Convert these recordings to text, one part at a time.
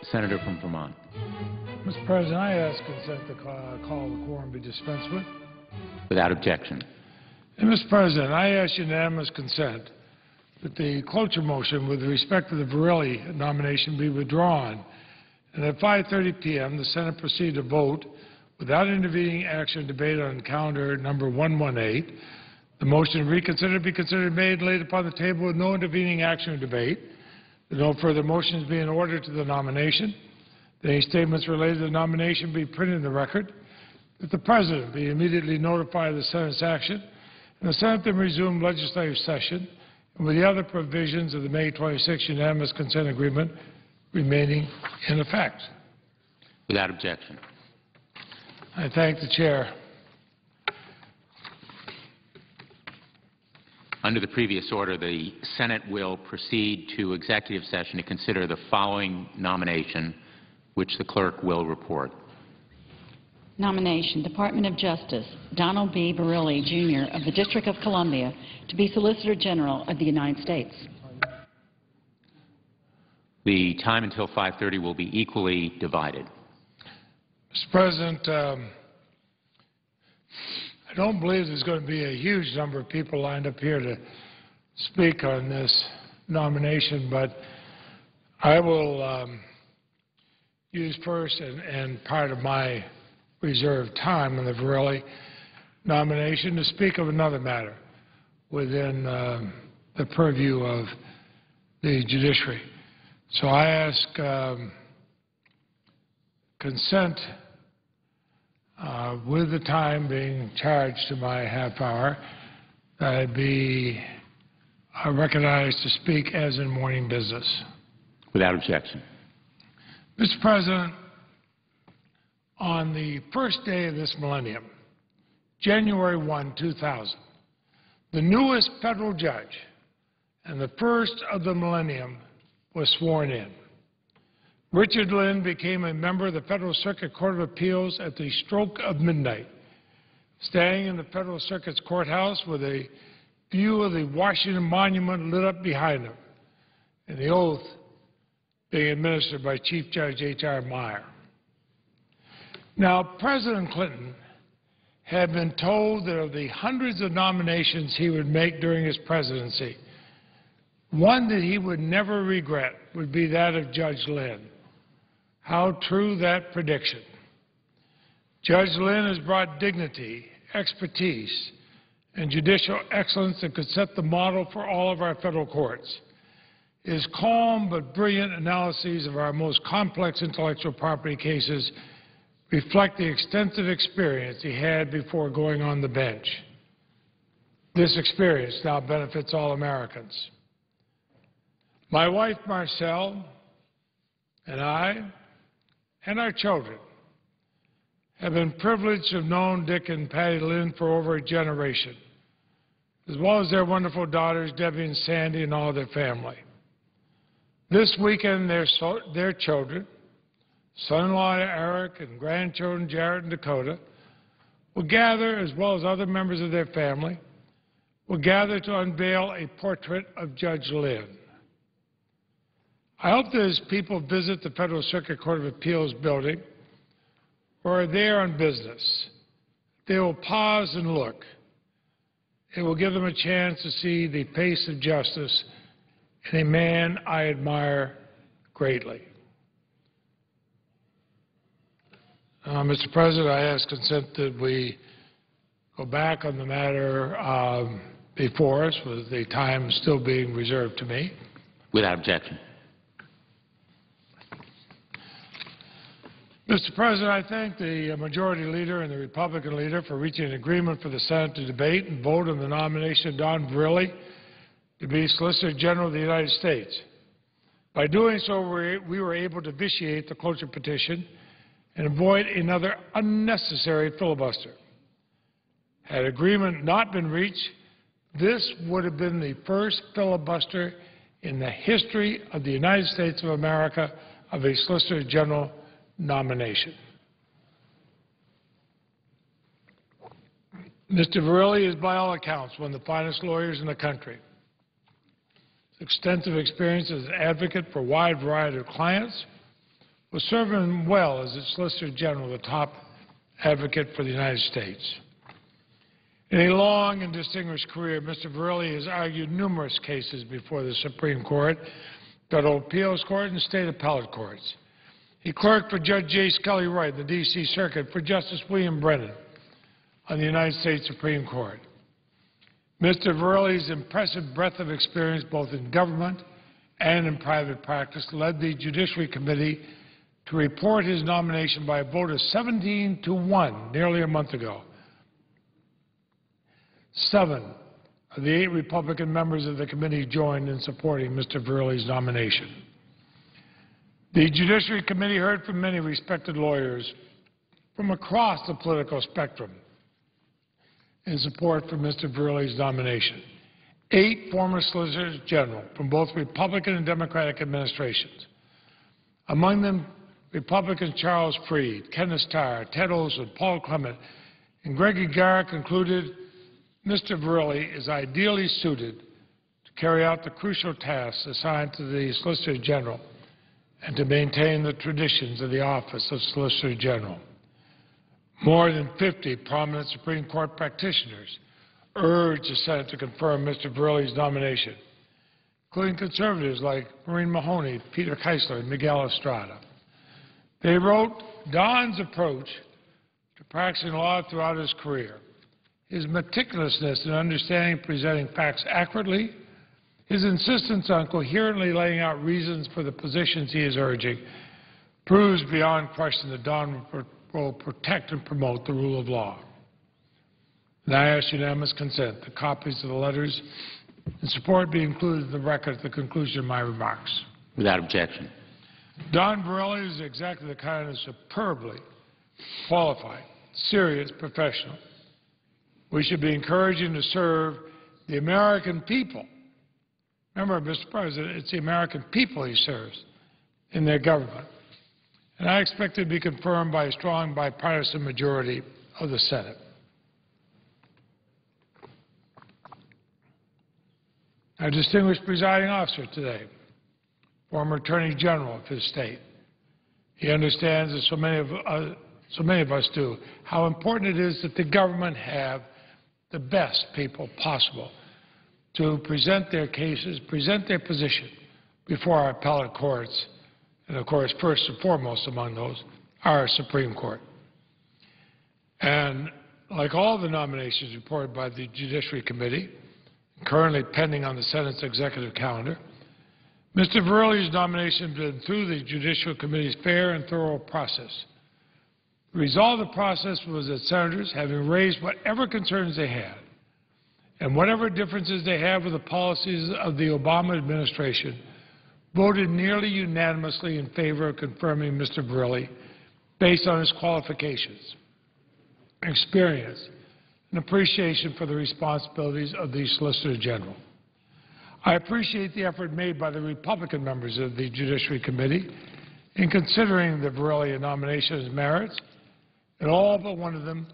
Senator from Vermont. Mr. President, I ask consent to call the quorum be dispensed with. Without objection. And Mr. President, I ask unanimous consent that the cloture motion with respect to the Verrilli nomination be withdrawn, and at 5:30 p.m. the Senate proceed to vote without intervening action or debate on calendar number 118. The motion to reconsider be considered made and laid upon the table with no intervening action or debate. That no further motions be in order to the nomination. That any statements related to the nomination be printed in the record. That the President be immediately notified of the Senate's action, and the Senate then resume legislative session, and with the other provisions of the May 26 unanimous consent agreement remaining in effect. Without objection. I thank the Chair. Under the previous order, the Senate will proceed to executive session to consider the following nomination, which the clerk will report. Nomination, Department of Justice, Donald B. Verrilli, Jr. of the District of Columbia to be Solicitor General of the United States. The time until 5:30 will be equally divided. Mr. President, I don't believe there's going to be a huge number of people lined up here to speak on this nomination, but I will use first and part of my reserved time on the Verrilli nomination to speak of another matter within the purview of the judiciary. So I ask consent with the time being charged to my half hour that I be recognized to speak as in morning business. Without objection. Mr. President, on the first day of this millennium, January 1, 2000, the newest federal judge and the first of the millennium was sworn in. Richard Linn became a member of the Federal Circuit Court of Appeals at the stroke of midnight, standing in the Federal Circuit's courthouse with a view of the Washington Monument lit up behind him, and the oath being administered by Chief Judge H.R. Meyer. Now, President Clinton had been told that of the hundreds of nominations he would make during his presidency, one that he would never regret would be that of Judge Linn. How true that prediction. Judge Linn has brought dignity, expertise, and judicial excellence that could set the model for all of our federal courts. His calm but brilliant analyses of our most complex intellectual property cases reflect the extensive experience he had before going on the bench. This experience now benefits all Americans. My wife, Marcelle, and I, and our children, have been privileged to have known Dick and Patty Linn for over a generation, as well as their wonderful daughters, Debbie and Sandy, and all their family. This weekend, their children, son-in-law Eric and grandchildren Jarrett and Dakota, will gather, as well as other members of their family, will gather to unveil a portrait of Judge Linn. I hope that as people visit the Federal Circuit Court of Appeals building or are there on business, they will pause and look. It will give them a chance to see the face of justice in a man I admire greatly. Mr. President, I ask consent that we go back on the matter before us, with the time still being reserved to me. Without objection. Mr. President, I thank the Majority Leader and the Republican Leader for reaching an agreement for the Senate to debate and vote on the nomination of Don Verrilli to be Solicitor General of the United States. By doing so, we were able to vitiate the cloture petition and avoid another unnecessary filibuster. Had agreement not been reached, this would have been the first filibuster in the history of the United States of America of a Solicitor General nomination. Mr. Verrilli is, by all accounts, one of the finest lawyers in the country. His extensive experience as an advocate for a wide variety of clients will serve him well as its Solicitor General, the top advocate for the United States. In a long and distinguished career, Mr. Verrilli has argued numerous cases before the Supreme Court, Federal Appeals Court, and state appellate courts. He clerked for Judge J. Scully Wright in the D.C. Circuit, for Justice William Brennan on the United States Supreme Court. Mr. Verrilli's impressive breadth of experience both in government and in private practice led the Judiciary Committee to report his nomination by a vote of 17-1 nearly a month ago. 7 of the 8 Republican members of the committee joined in supporting Mr. Verrilli's nomination. The Judiciary Committee heard from many respected lawyers from across the political spectrum in support for Mr. Verrilli's nomination. 8 former Solicitors General from both Republican and Democratic administrations. Among them, Republicans Charles Freed, Kenneth Starr, Ted Olson, Paul Clement, and Greg Aguirre concluded Mr. Verrilli is ideally suited to carry out the crucial tasks assigned to the Solicitor General and to maintain the traditions of the office of Solicitor General. More than 50 prominent Supreme Court practitioners urged the Senate to confirm Mr. Verrilli's nomination, including conservatives like Maureen Mahoney, Peter Keisler, and Miguel Estrada. They wrote Don's approach to practicing law throughout his career, his meticulousness in understanding and presenting facts accurately, his insistence on coherently laying out reasons for the positions he is urging, proves beyond question that Don will protect and promote the rule of law. And I ask unanimous consent that copies of the letters in support be included in the record at the conclusion of my remarks. Without objection. Don Verrilli is exactly the kind of superbly qualified, serious professional we should be encouraging to serve the American people. Remember, Mr. President, it's the American people he serves in their government. And I expect it to be confirmed by a strong bipartisan majority of the Senate. Our distinguished presiding officer today, former Attorney General of his state. He understands, as so many of us do, how important it is that the government have the best people possible to present their cases, present their position before our appellate courts, and of course, first and foremost among those, our Supreme Court. And like all the nominations reported by the Judiciary Committee, currently pending on the Senate's executive calendar, Mr. Verrilli's nomination has been through the Judicial Committee's fair and thorough process. The result of the process was that senators, having raised whatever concerns they had and whatever differences they have with the policies of the Obama administration, voted nearly unanimously in favor of confirming Mr. Verrilli based on his qualifications, experience, and appreciation for the responsibilities of the Solicitor General. I appreciate the effort made by the Republican members of the Judiciary Committee in considering the Verrilli nomination as merits, and all but one of them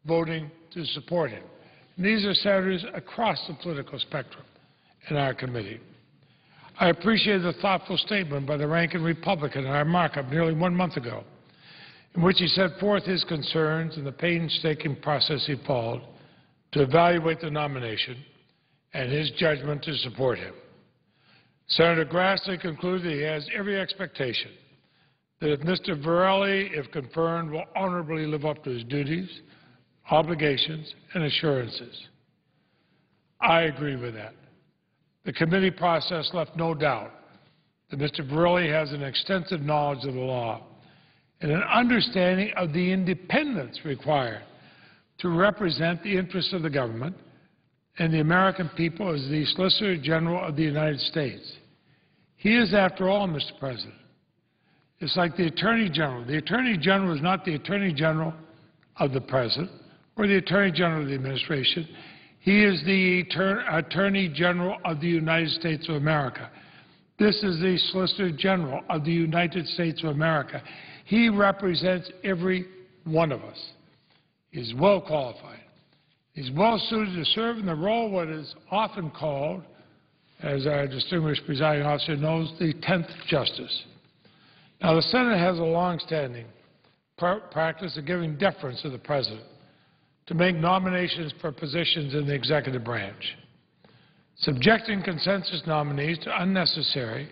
voting to support him. And these are senators across the political spectrum in our committee. I appreciate the thoughtful statement by the ranking Republican in our markup nearly 1 month ago, in which he set forth his concerns and the painstaking process he followed to evaluate the nomination and his judgment to support him. Senator Grassley concluded that he has every expectation that if Mr. Verrilli, if confirmed, will honorably live up to his duties, obligations, and assurances. I agree with that. The committee process left no doubt that Mr. Verrilli has an extensive knowledge of the law and an understanding of the independence required to represent the interests of the government and the American people as the Solicitor General of the United States. He is, after all, Mr. President, it's like the Attorney General. The Attorney General is not the Attorney General of the President or the Attorney General of the administration. He is the Attorney General of the United States of America. This is the Solicitor General of the United States of America. He represents every one of us. He's well qualified. He's well suited to serve in the role what is often called, as our distinguished presiding officer knows, the 10th Justice. Now, the Senate has a long-standing practice of giving deference to the President to make nominations for positions in the executive branch. Subjecting consensus nominees to unnecessary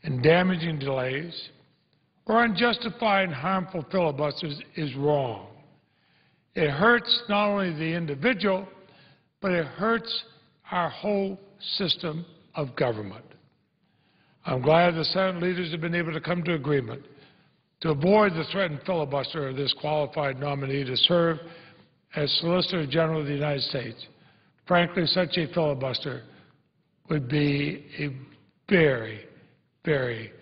and damaging delays or unjustified and harmful filibusters is wrong. It hurts not only the individual, but it hurts our whole system of government. I'm glad the Senate leaders have been able to come to agreement to avoid the threatened filibuster of this qualified nominee to serve as Solicitor General of the United States. Frankly, such a filibuster would be a very, very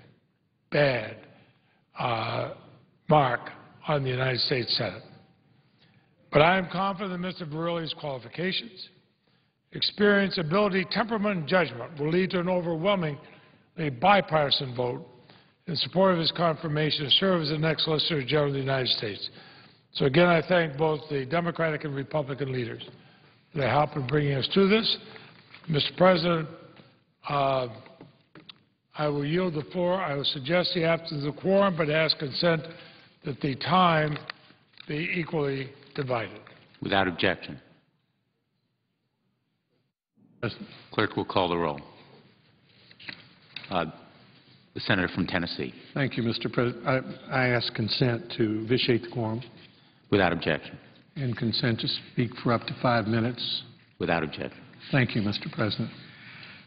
bad mark on the United States Senate. But I am confident that Mr. Verrilli's qualifications, experience, ability, temperament, and judgment will lead to an overwhelmingly bipartisan vote in support of his confirmation to serve as the next Solicitor General of the United States. So again, I thank both the Democratic and Republican leaders for their help in bringing us to this. Mr. President, I will yield the floor. I will suggest the absence of quorum, but ask consent that the time be equally divided. Without objection. Clerk will call the roll. The Senator from Tennessee. Thank you, Mr. President. I ask consent to vitiate the quorum. Without objection. And consent to speak for up to 5 minutes. Without objection. Thank you, Mr. President.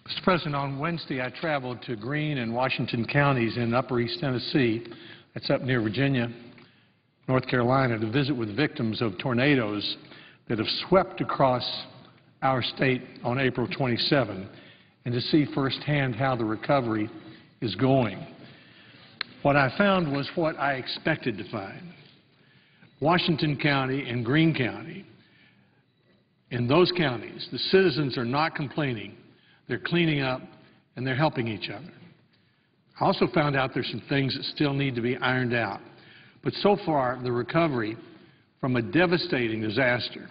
Mr. President, on Wednesday I traveled to Greene and Washington counties in Upper East Tennessee, that's up near Virginia, North Carolina, to visit with victims of tornadoes that have swept across our state on April 27, and to see firsthand how the recovery is going. What I found was what I expected to find. Washington County and Greene County, in those counties, the citizens are not complaining. They're cleaning up and they're helping each other. I also found out there's some things that still need to be ironed out. But so far, the recovery from a devastating disaster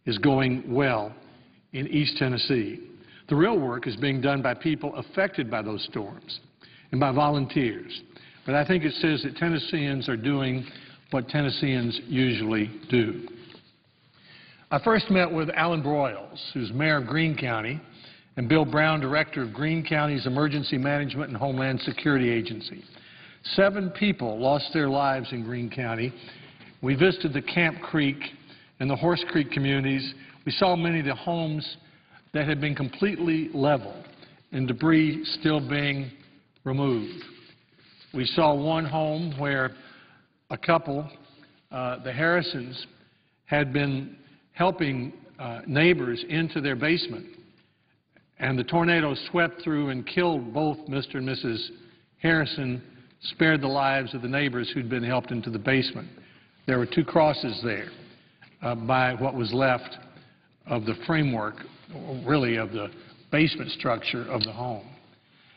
is going well in East Tennessee. The real work is being done by people affected by those storms and by volunteers. But I think it says that Tennesseans are doing what Tennesseans usually do. I first met with Alan Broyles, who's mayor of Greene County, and Bill Brown, director of Greene County's Emergency Management and Homeland Security Agency. 7 people lost their lives in Greene County. We visited the Camp Creek and the Horse Creek communities. We saw many of the homes that had been completely leveled and debris still being removed. We saw one home where a couple, the Harrisons, had been helping neighbors into their basement, and the tornado swept through and killed both Mr. and Mrs. Harrison, spared the lives of the neighbors who'd been helped into the basement. There were 2 crosses there by what was left of the framework, really of the basement structure of the home.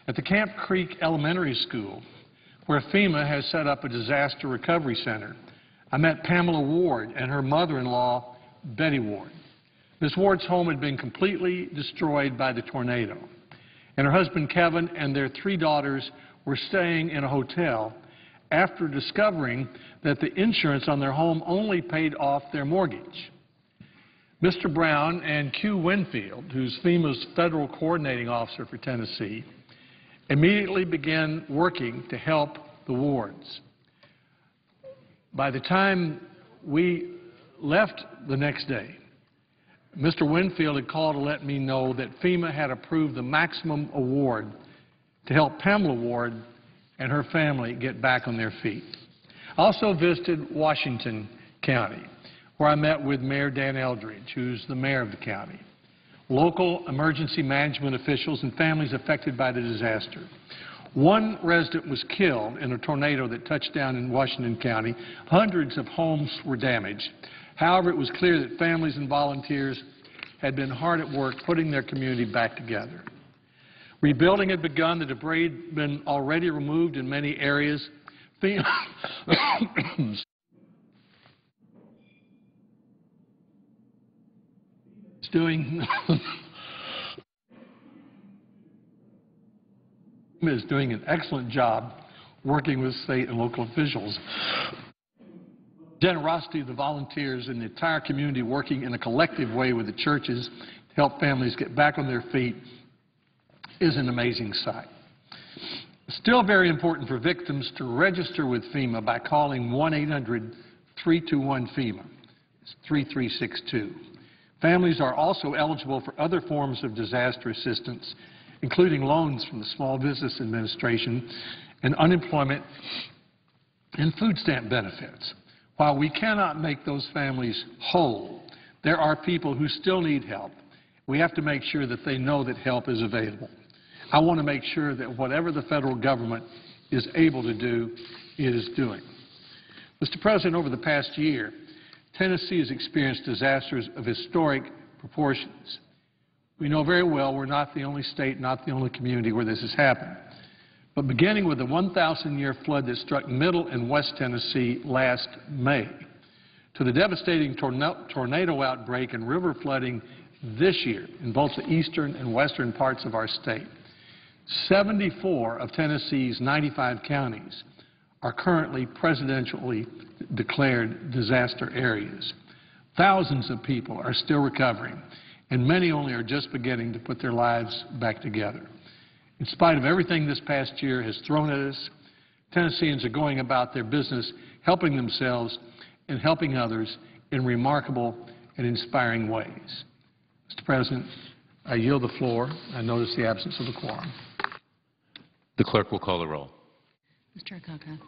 At the Camp Creek Elementary School, where FEMA has set up a disaster recovery center, I met Pamela Ward and her mother-in-law, Betty Ward. Ms. Ward's home had been completely destroyed by the tornado, and her husband Kevin and their 3 daughters were staying in a hotel after discovering that the insurance on their home only paid off their mortgage. Mr. Brown and Q Winfield, who's FEMA's federal coordinating officer for Tennessee, immediately began working to help the Wards. By the time we left the next day, Mr. Winfield had called to let me know that FEMA had approved the maximum award to help Pamela Ward and her family get back on their feet. I also visited Washington County, where I met with Mayor Dan Eldridge, who's the mayor of the county, local emergency management officials, and families affected by the disaster. One resident was killed in a tornado that touched down in Washington County. Hundreds of homes were damaged. However, it was clear that families and volunteers had been hard at work putting their community back together. Rebuilding had begun. The debris had been already removed in many areas. FEMA is doing an excellent job working with state and local officials. Generosity of the volunteers and the entire community working in a collective way with the churches to help families get back on their feet is an amazing sight. It's still very important for victims to register with FEMA by calling 1-800-321-FEMA. It's 3362. Families are also eligible for other forms of disaster assistance, including loans from the Small Business Administration and unemployment and food stamp benefits. While we cannot make those families whole, there are people who still need help. We have to make sure that they know that help is available. I want to make sure that whatever the federal government is able to do, it is doing. Mr. President, over the past year, Tennessee has experienced disasters of historic proportions. We know very well we're not the only state, not the only community where this has happened. But beginning with the 1,000-year flood that struck Middle and West Tennessee last May, to the devastating tornado outbreak and river flooding this year in both the eastern and western parts of our state, 74 of Tennessee's 95 counties are currently presidentially declared disaster areas. Thousands of people are still recovering, and many only are just beginning to put their lives back together. In spite of everything this past year has thrown at us, Tennesseans are going about their business, helping themselves and helping others in remarkable and inspiring ways. Mr. President, I yield the floor. I notice the absence of a quorum. The clerk will call the roll. Mr. Akaka.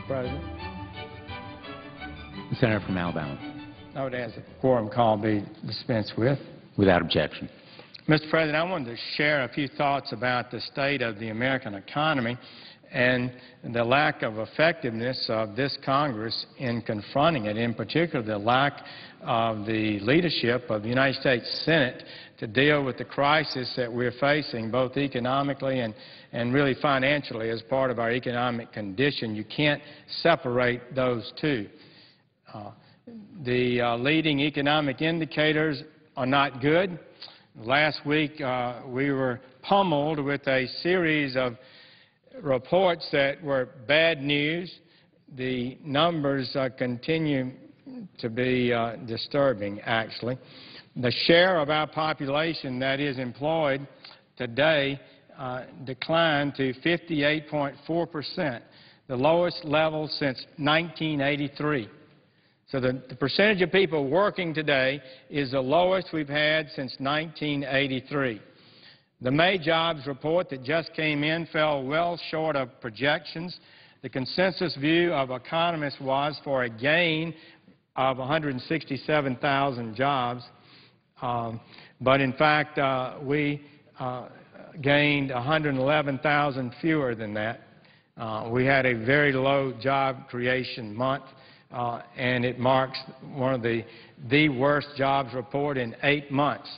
Mr. President. The Senator from Alabama. I would ask that the quorum call be dispensed with. Without objection. Mr. President, I wanted to share a few thoughts about the state of the American economy and the lack of effectiveness of this Congress in confronting it, in particular the lack of the leadership of the United States Senate to deal with the crisis that we're facing, both economically and really financially as part of our economic condition. You can't separate those two. The leading economic indicators are not good. Last week, we were pummeled with a series of reports that were bad news. The numbers continue to be disturbing, actually. The share of our population that is employed today declined to 58.4%, the lowest level since 1983. So the percentage of people working today is the lowest we've had since 1983. The May jobs report that just came in fell well short of projections. The consensus view of economists was for a gain of 167,000 jobs. But in fact, we gained 111,000 fewer than that. We had a very low job creation month, and it marks one of the worst jobs report in 8 months.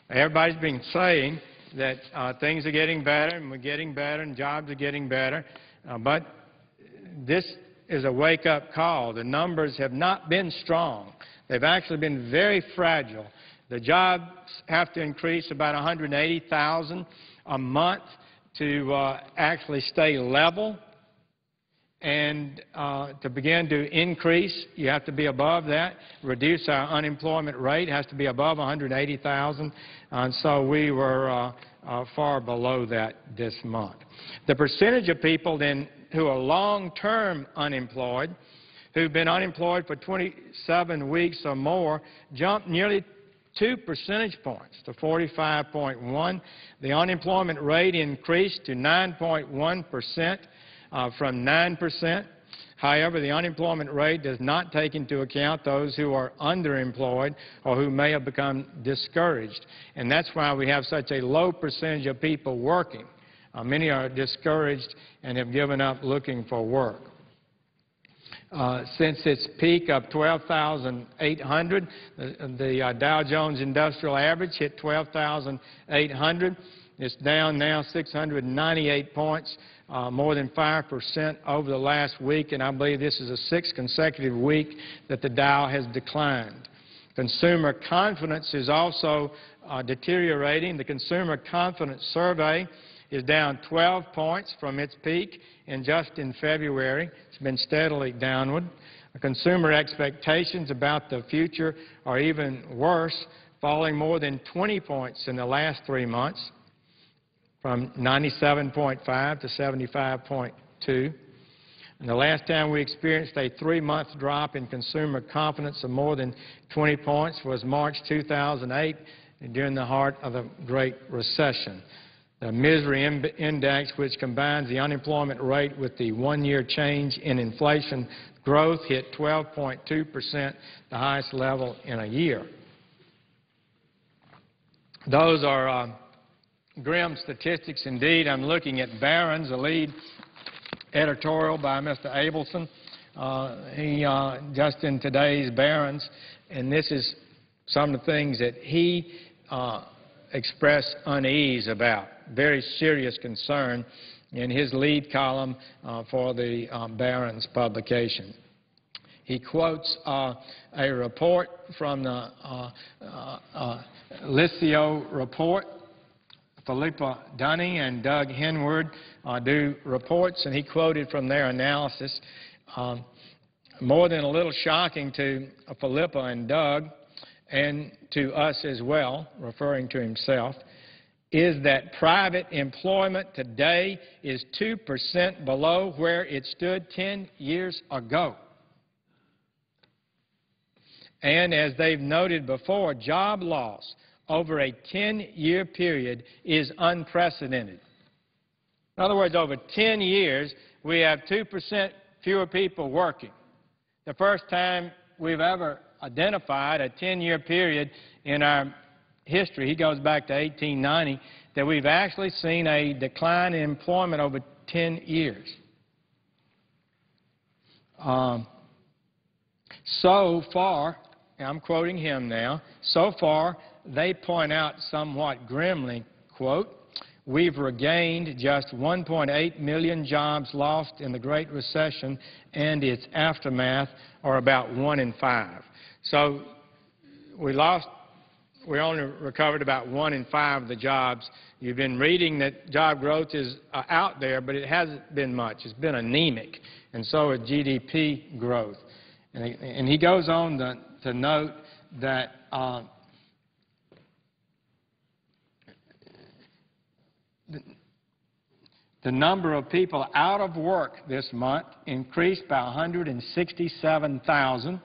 Everybody's been saying that things are getting better, and we're getting better, and jobs are getting better, but this is a wake-up call. The numbers have not been strong. They've actually been very fragile. The jobs have to increase about 180,000 a month to actually stay level. And to begin to increase, you have to be above that. Reduce our unemployment rate has to be above 180,000. And so we were far below that this month. The percentage of people then who are long-term unemployed, who've been unemployed for 27 weeks or more, jumped nearly 2 percentage points to 45.1. The unemployment rate increased to 9.1%. From 9%. However, the unemployment rate does not take into account those who are underemployed or who may have become discouraged. And that's why we have such a low percentage of people working. Many are discouraged and have given up looking for work. Since its peak of 12,800, the Dow Jones Industrial Average hit 12,800. It's down now 698 points. More than 5% over the last week, and I believe this is the 6th consecutive week that the Dow has declined. Consumer confidence is also deteriorating. The Consumer Confidence Survey is down 12 points from its peak just in February. It's been steadily downward. Consumer expectations about the future are even worse, falling more than 20 points in the last 3 months, from 97.5 to 75.2. And the last time we experienced a 3-month drop in consumer confidence of more than 20 points was March 2008, during the heart of the Great Recession. The Misery Index, which combines the unemployment rate with the 1-year change in inflation growth, hit 12.2%, the highest level in a year. Those are grim statistics indeed. I'm looking at Barron's, a lead editorial by Mr. Abelson. He just in today's Barron's, and this is some of the things that he expressed unease about, very serious concern in his lead column for the Barron's publication. He quotes a report from the Licio report. Philippa Dunning and Doug Henward do reports, and he quoted from their analysis. More than a little shocking to Philippa and Doug, and to us as well, referring to himself, is that private employment today is 2% below where it stood 10 years ago. And as they've noted before, job loss over a 10-year period is unprecedented. In other words, over 10 years, we have 2% fewer people working. The first time we've ever identified a 10-year period in our history, he goes back to 1890, that we've actually seen a decline in employment over 10 years. So far, I'm quoting him now, so far they point out somewhat grimly, quote, we've regained just 1.8 million jobs lost in the Great Recession and its aftermath, or about 1 in 5. So we only recovered about 1 in 5 of the jobs. You've been reading that job growth is out there, but it hasn't been much. It's been anemic, and so is GDP growth. And he goes on to note that the number of people out of work this month increased by 167,000,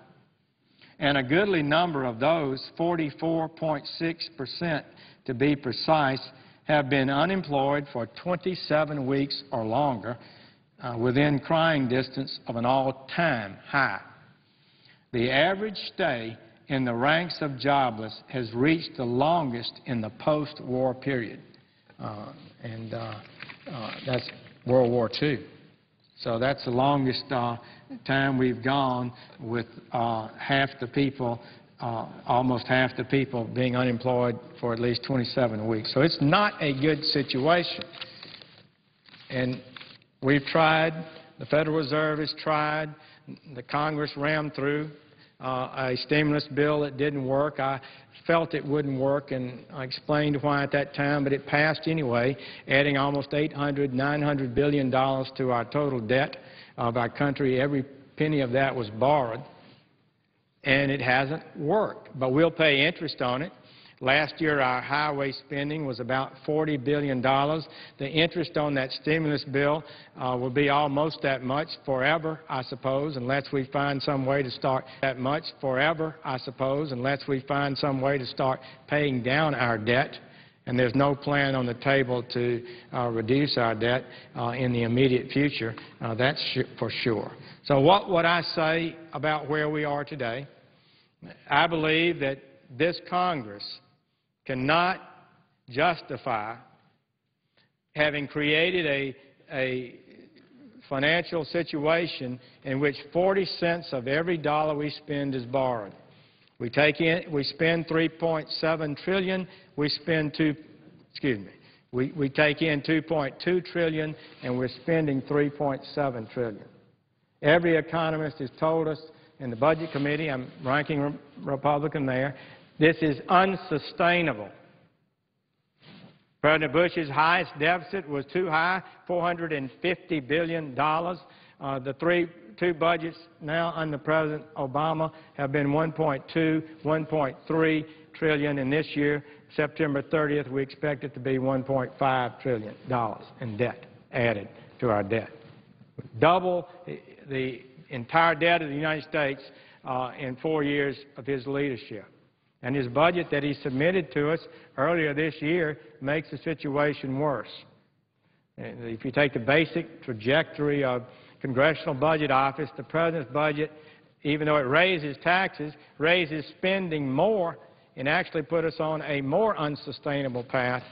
and a goodly number of those, 44.6% to be precise, have been unemployed for 27 weeks or longer, within crying distance of an all-time high. The average stay in the ranks of jobless has reached the longest in the post-war period, that's World War II. So that's the longest time we've gone with half the people, almost half the people being unemployed for at least 27 weeks. So it's not a good situation. And we've tried, the Federal Reserve has tried, the Congress rammed through a stimulus bill that didn't work. I felt it wouldn't work, and I explained why at that time, but it passed anyway, adding almost $900 billion to our total debt of our country. Every penny of that was borrowed, and it hasn't worked. But we'll pay interest on it. Last year, our highway spending was about $40 billion. The interest on that stimulus bill will be almost that much forever, I suppose, unless we find some way to start paying down our debt. And there's no plan on the table to reduce our debt in the immediate future. That's for sure. So what would I say about where we are today? I believe that this Congress cannot justify having created a financial situation in which 40 cents of every dollar we spend is borrowed. We spend $3.7 trillion, we take in $2.2 trillion, and we're spending $3.7 trillion. Every economist has told us in the Budget Committee, I'm ranking Republican there, this is unsustainable. President Bush's highest deficit was too high, $450 billion. The two budgets now under President Obama have been $1.2, $1.3 trillion, and this year, September 30th, we expect it to be $1.5 trillion in debt added to our debt. Double the entire debt of the United States in 4 years of his leadership. And his budget that he submitted to us earlier this year makes the situation worse. And if you take the basic trajectory of Congressional Budget Office, the President's budget, even though it raises taxes, raises spending more and actually put us on a more unsustainable path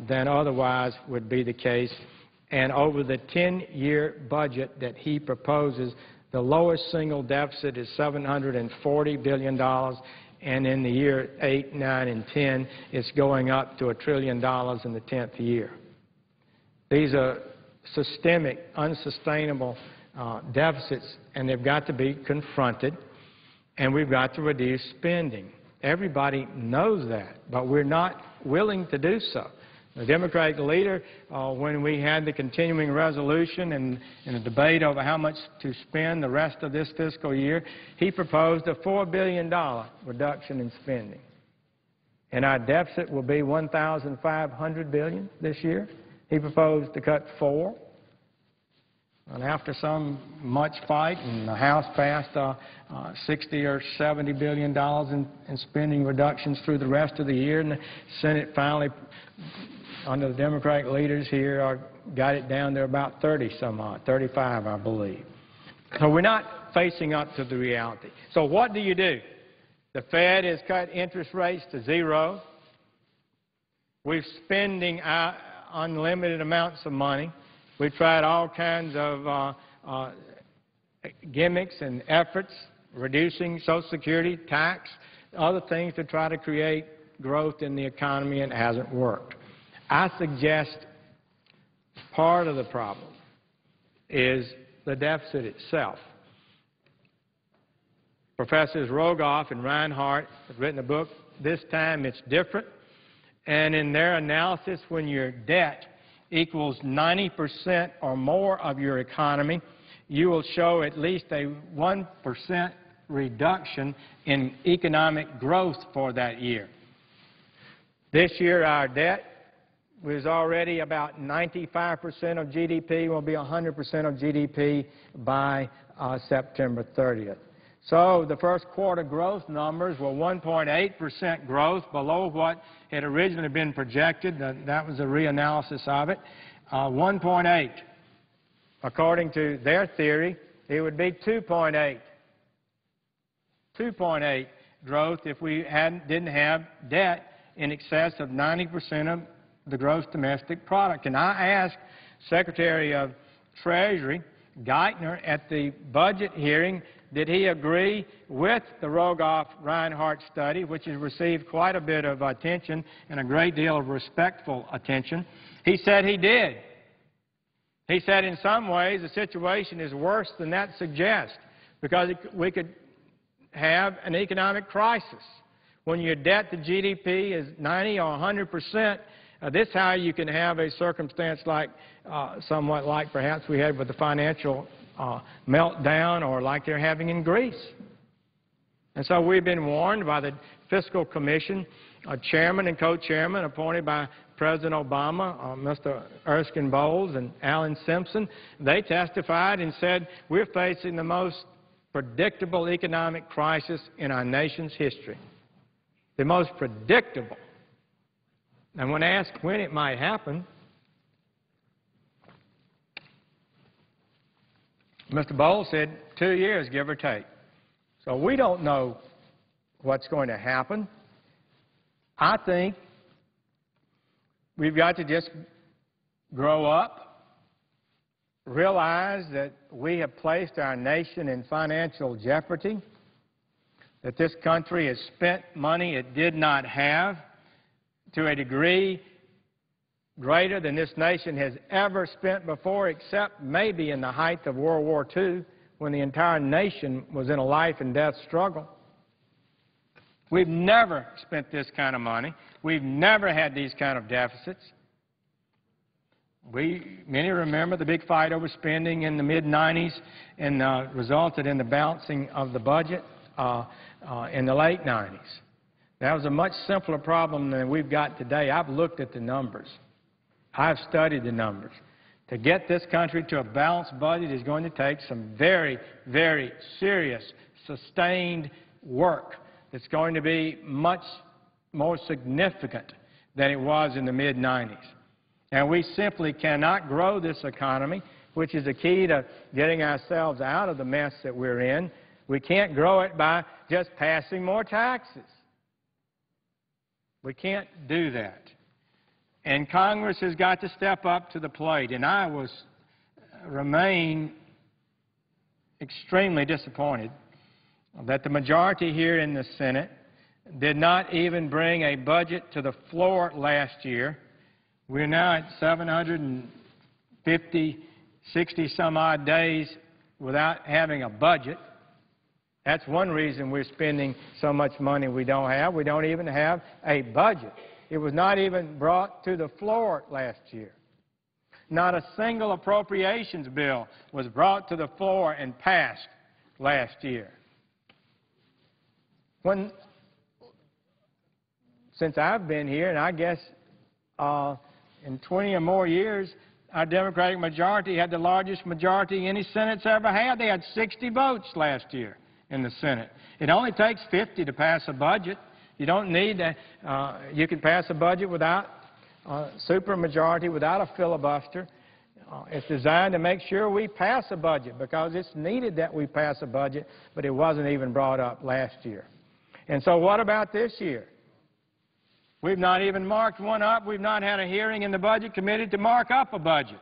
than otherwise would be the case. And over the 10-year budget that he proposes, the lowest single deficit is $740 billion. And in the year 8, 9, and 10, it's going up to $1 trillion in the 10th year. These are systemic, unsustainable deficits, and they've got to be confronted, and we've got to reduce spending. Everybody knows that, but we're not willing to do so. The Democratic leader, when we had the continuing resolution and a debate over how much to spend the rest of this fiscal year, he proposed a $4 billion reduction in spending. And our deficit will be $1,500 billion this year. He proposed to cut $4. And after some much fight, and the House passed $60 or $70 billion in spending reductions through the rest of the year, and the Senate finally, under the Democratic leaders here, got it down to about 30 some odd, 35, I believe. So we're not facing up to the reality. So what do? The Fed has cut interest rates to zero. We're spending unlimited amounts of money. We've tried all kinds of gimmicks and efforts, reducing Social Security, tax, other things to try to create growth in the economy, and it hasn't worked. I suggest part of the problem is the deficit itself. Professors Rogoff and Reinhardt have written a book, This Time It's Different, and in their analysis, when your debt equals 90% or more of your economy, you will show at least a 1% reduction in economic growth for that year. This year, our debt was already about 95% of GDP, will be 100% of GDP by September 30th. So the first quarter growth numbers were 1.8% growth, below what had originally been projected. That was a reanalysis of it. 1.8. According to their theory, it would be 2.8. 2.8 growth if we didn't have debt in excess of 90% of the gross domestic product. And I asked Secretary of Treasury Geithner at the budget hearing, did he agree with the Rogoff-Reinhardt study, which has received quite a bit of attention and a great deal of respectful attention? He said he did. He said in some ways the situation is worse than that suggests, because we could have an economic crisis. When your debt to GDP is 90 or 100%, this is how you can have a circumstance like, somewhat like perhaps we had with the financial meltdown, or like they're having in Greece. And so we've been warned by the Fiscal Commission, chairman and co-chairman appointed by President Obama, Mr. Erskine Bowles and Alan Simpson. They testified and said we're facing the most predictable economic crisis in our nation's history. The most predictable. And when asked when it might happen, Mr. Bowles said 2 years, give or take. So we don't know what's going to happen. I think we've got to just grow up, realize that we have placed our nation in financial jeopardy, that this country has spent money it did not have to a degree greater than this nation has ever spent before, except maybe in the height of World War II, when the entire nation was in a life and death struggle. We've never spent this kind of money. We've never had these kind of deficits. Many remember the big fight over spending in the mid-'90s and resulted in the balancing of the budget in the late '90s. That was a much simpler problem than we've got today. I've looked at the numbers. I've studied the numbers. To get this country to a balanced budget is going to take some very, very serious, sustained work. It's going to be much more significant than it was in the mid-'90s. And we simply cannot grow this economy, which is the key to getting ourselves out of the mess that we're in. We can't grow it by just passing more taxes. We can't do that. And Congress has got to step up to the plate. And I remain extremely disappointed that the majority here in the Senate did not even bring a budget to the floor last year. We're now at 750, 60-some-odd days without having a budget. That's one reason we're spending so much money we don't have. We don't even have a budget. It was not even brought to the floor last year. Not a single appropriations bill was brought to the floor and passed last year. Since I've been here, and I guess in 20 or more years, our Democratic majority had the largest majority any Senate's ever had. They had 60 votes last year in the Senate. It only takes 50 to pass a budget. You don't need you can pass a budget without a supermajority, without a filibuster. It's designed to make sure we pass a budget because it's needed that we pass a budget, but it wasn't even brought up last year. And so what about this year? We've not even marked one up. We've not had a hearing in the Budget Committee to mark up a budget.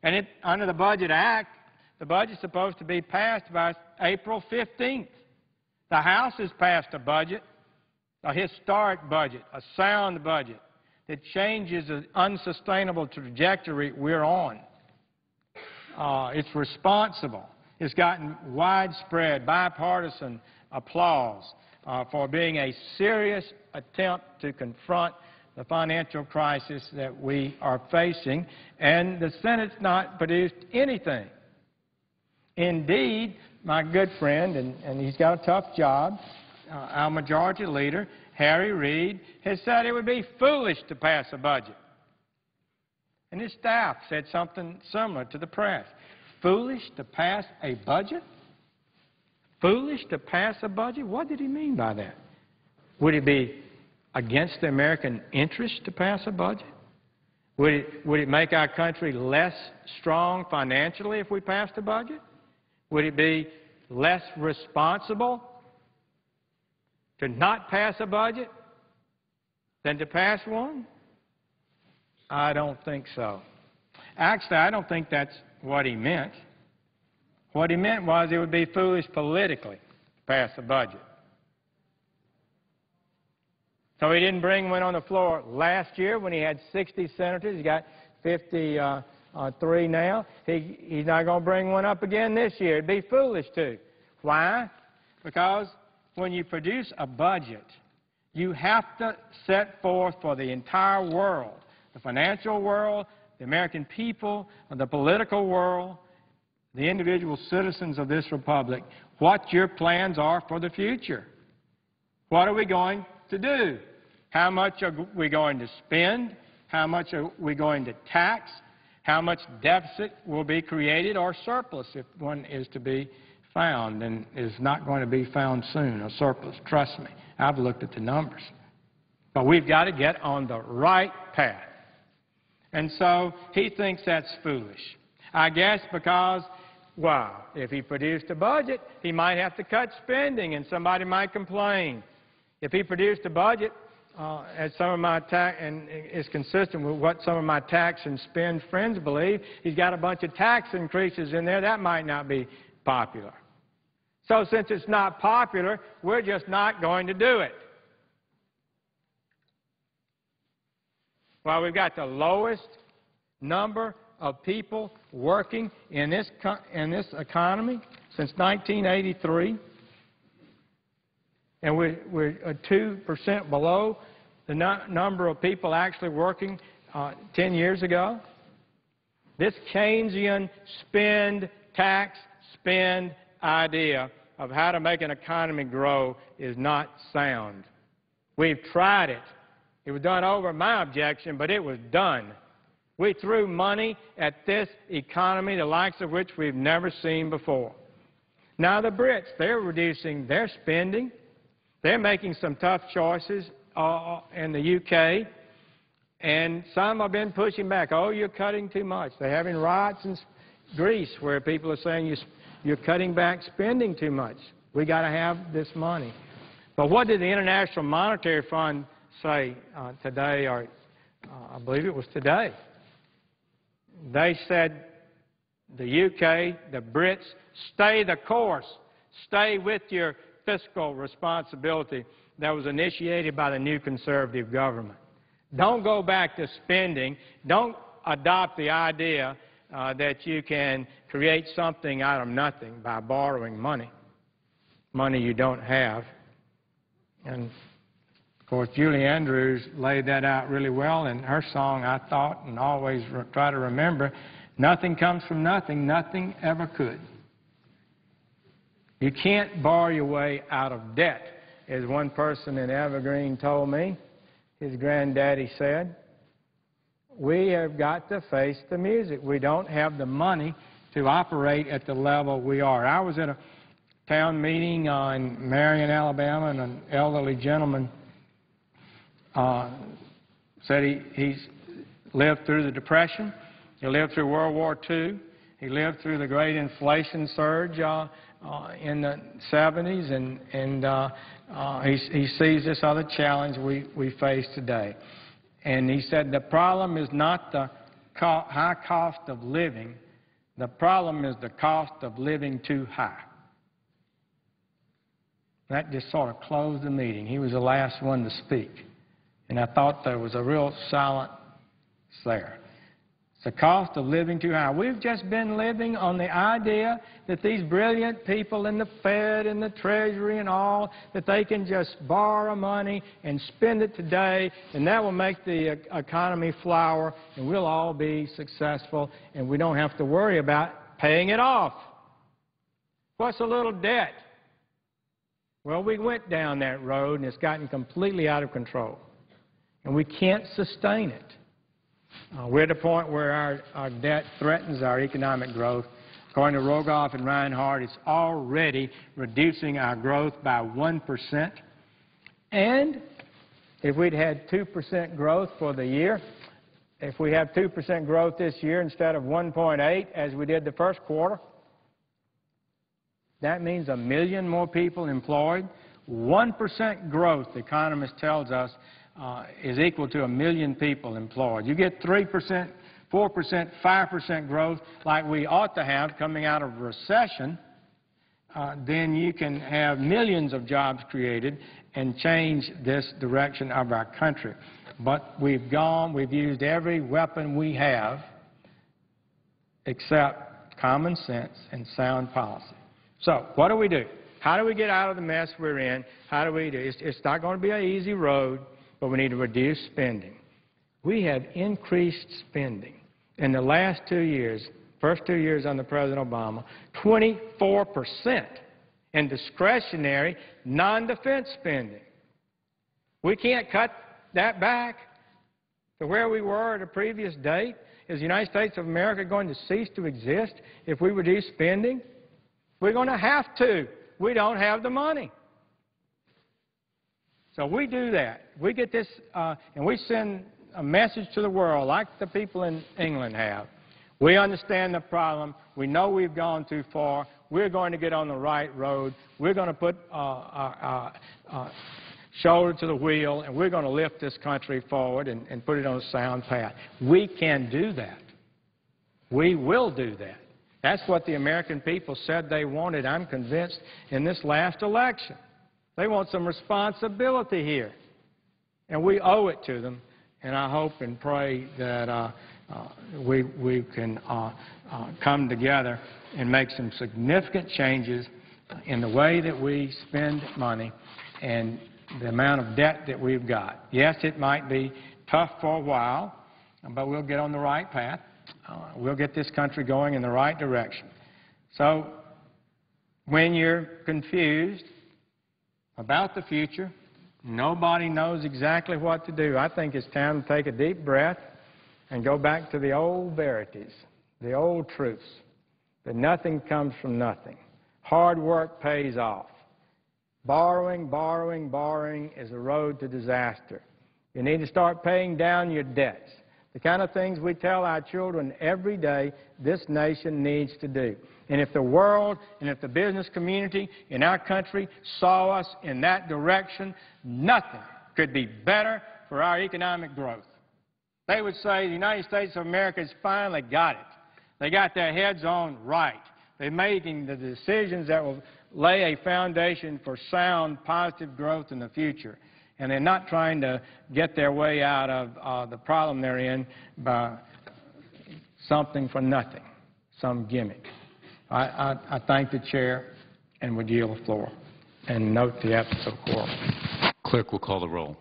And under the Budget Act, the budget's supposed to be passed by April 15th. The House has passed a budget, a historic budget, a sound budget that changes the unsustainable trajectory we're on. It's responsible. It's gotten widespread, bipartisan applause for being a serious attempt to confront the financial crisis that we are facing, and the Senate's not produced anything. Indeed, my good friend, and he's got a tough job, our majority leader, Harry Reid, has said it would be foolish to pass a budget. And his staff said something similar to the press. Foolish to pass a budget? Foolish to pass a budget? What did he mean by that? Would it be against the American interest to pass a budget? Would it make our country less strong financially if we passed a budget? Would it be less responsible to not pass a budget than to pass one? I don't think so. Actually, I don't think that's what he meant. What he meant was it would be foolish politically to pass a budget. So he didn't bring one on the floor last year when he had 60 senators. He got 53 now. He's not going to bring one up again this year. It'd be foolish to. Why? Because when you produce a budget, you have to set forth for the entire world, the financial world, the American people, the political world, the individual citizens of this republic, what your plans are for the future. What are we going to do? How much are we going to spend? How much are we going to tax? How much deficit will be created or surplus if one is to be found, and is not going to be found soon, a surplus. Trust me, I've looked at the numbers. But we've got to get on the right path. And so he thinks that's foolish. I guess because, well, if he produced a budget, he might have to cut spending and somebody might complain. If he produced a budget, as some of my and is consistent with what some of my tax and spend friends believe, he's got a bunch of tax increases in there. That might not be popular. So since it's not popular, we're just not going to do it. Well, we've got the lowest number of people working in this economy since 1983, and we're 2% below the number of people actually working 10 years ago. This Keynesian spend, tax, spend idea of how to make an economy grow is not sound. We've tried it. It was done over my objection, but it was done. We threw money at this economy, the likes of which we've never seen before. Now the Brits, they're reducing their spending. They're making some tough choices in the UK, and some have been pushing back. Oh, you're cutting too much. They're having riots in Greece where people are saying you're cutting back spending too much. We got to have this money. But what did the International Monetary Fund say today, or I believe it was today? They said the UK, the Brits, stay the course. Stay with your fiscal responsibility that was initiated by the new conservative government. Don't go back to spending. Don't adopt the idea that you can create something out of nothing by borrowing money you don't have. And, of course, Julie Andrews laid that out really well in her song, I thought, and always try to remember, nothing comes from nothing, nothing ever could. You can't borrow your way out of debt, as one person in Evergreen told me. His granddaddy said, we have got to face the music. We don't have the money to operate at the level we are. I was at a town meeting in Marion, Alabama, and an elderly gentleman said he's lived through the Depression, He lived through World War II. He lived through the great inflation surge in the 70s, and he sees this other challenge we face today. And he said the problem is not the high cost of living. The problem is the cost of living too high. That just sort of closed the meeting. He was the last one to speak. And I thought there was a real silence there. It's the cost of living too high. We've just been living on the idea that these brilliant people in the Fed and the Treasury and all, that they can just borrow money and spend it today, and that will make the economy flower, and we'll all be successful, and we don't have to worry about paying it off. What's a little debt? Well, we went down that road, and it's gotten completely out of control, and we can't sustain it. We're at a point where our debt threatens our economic growth. According to Rogoff and Reinhardt, it's already reducing our growth by 1%. And if we'd had 2% growth for the year, if we have 2% growth this year instead of 1.8 as we did the first quarter, that means 1 million more people employed. 1% growth, the economist tells us, is equal to 1 million people employed. You get 3%, 4%, 5% growth like we ought to have coming out of recession, then you can have millions of jobs created and change this direction of our country. But we've used every weapon we have except common sense and sound policy. So what do we do? How do we get out of the mess we're in? How do we do it? It's not going to be an easy road, but we need to reduce spending. We have increased spending in the last 2 years, first 2 years under President Obama, 24% in discretionary non-defense spending. We can't cut that back to where we were at a previous date. Is the United States of America going to cease to exist if we reduce spending? We're going to have to. We don't have the money. So we do that. We get this, and we send a message to the world like the people in England have. We understand the problem. We know we've gone too far. We're going to get on the right road. We're going to put our shoulder to the wheel, and we're going to lift this country forward and put it on a sound path. We can do that. We will do that. That's what the American people said they wanted, I'm convinced, in this last election. They want some responsibility here, and we owe it to them, and I hope and pray that we can come together and make some significant changes in the way that we spend money and the amount of debt that we've got. Yes, it might be tough for a while, but we'll get on the right path. We'll get this country going in the right direction. So when you're confused about the future, nobody knows exactly what to do, I think it's time to take a deep breath and go back to the old verities, the old truths, that nothing comes from nothing. Hard work pays off. Borrowing, borrowing, borrowing is a road to disaster. You need to start paying down your debts. The kind of things we tell our children every day this nation needs to do. And if the world and if the business community in our country saw us in that direction, nothing could be better for our economic growth. They would say the United States of America has finally got it. They got their heads on right. They're making the decisions that will lay a foundation for sound, positive growth in the future. And they're not trying to get their way out of the problem they're in by something for nothing, some gimmick. I thank the chair and would yield the floor and note the absence of quorum. Clerk will call the roll.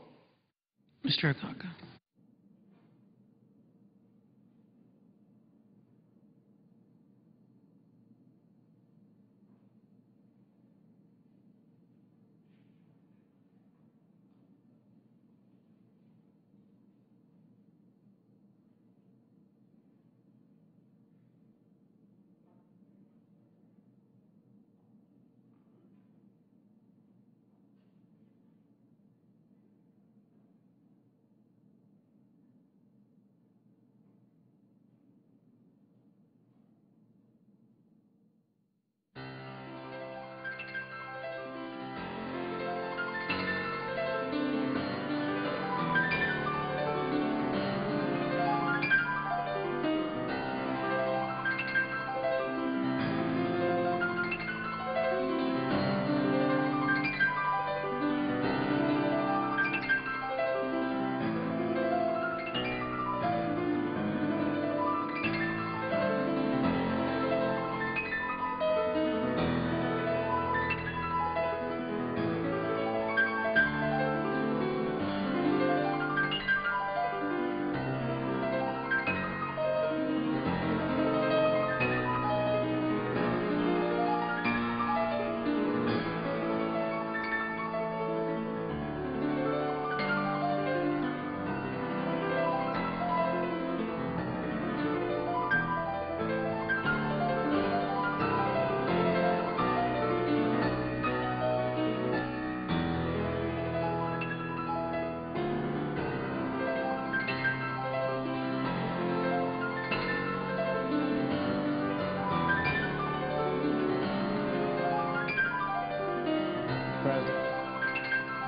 Mr. Akaka.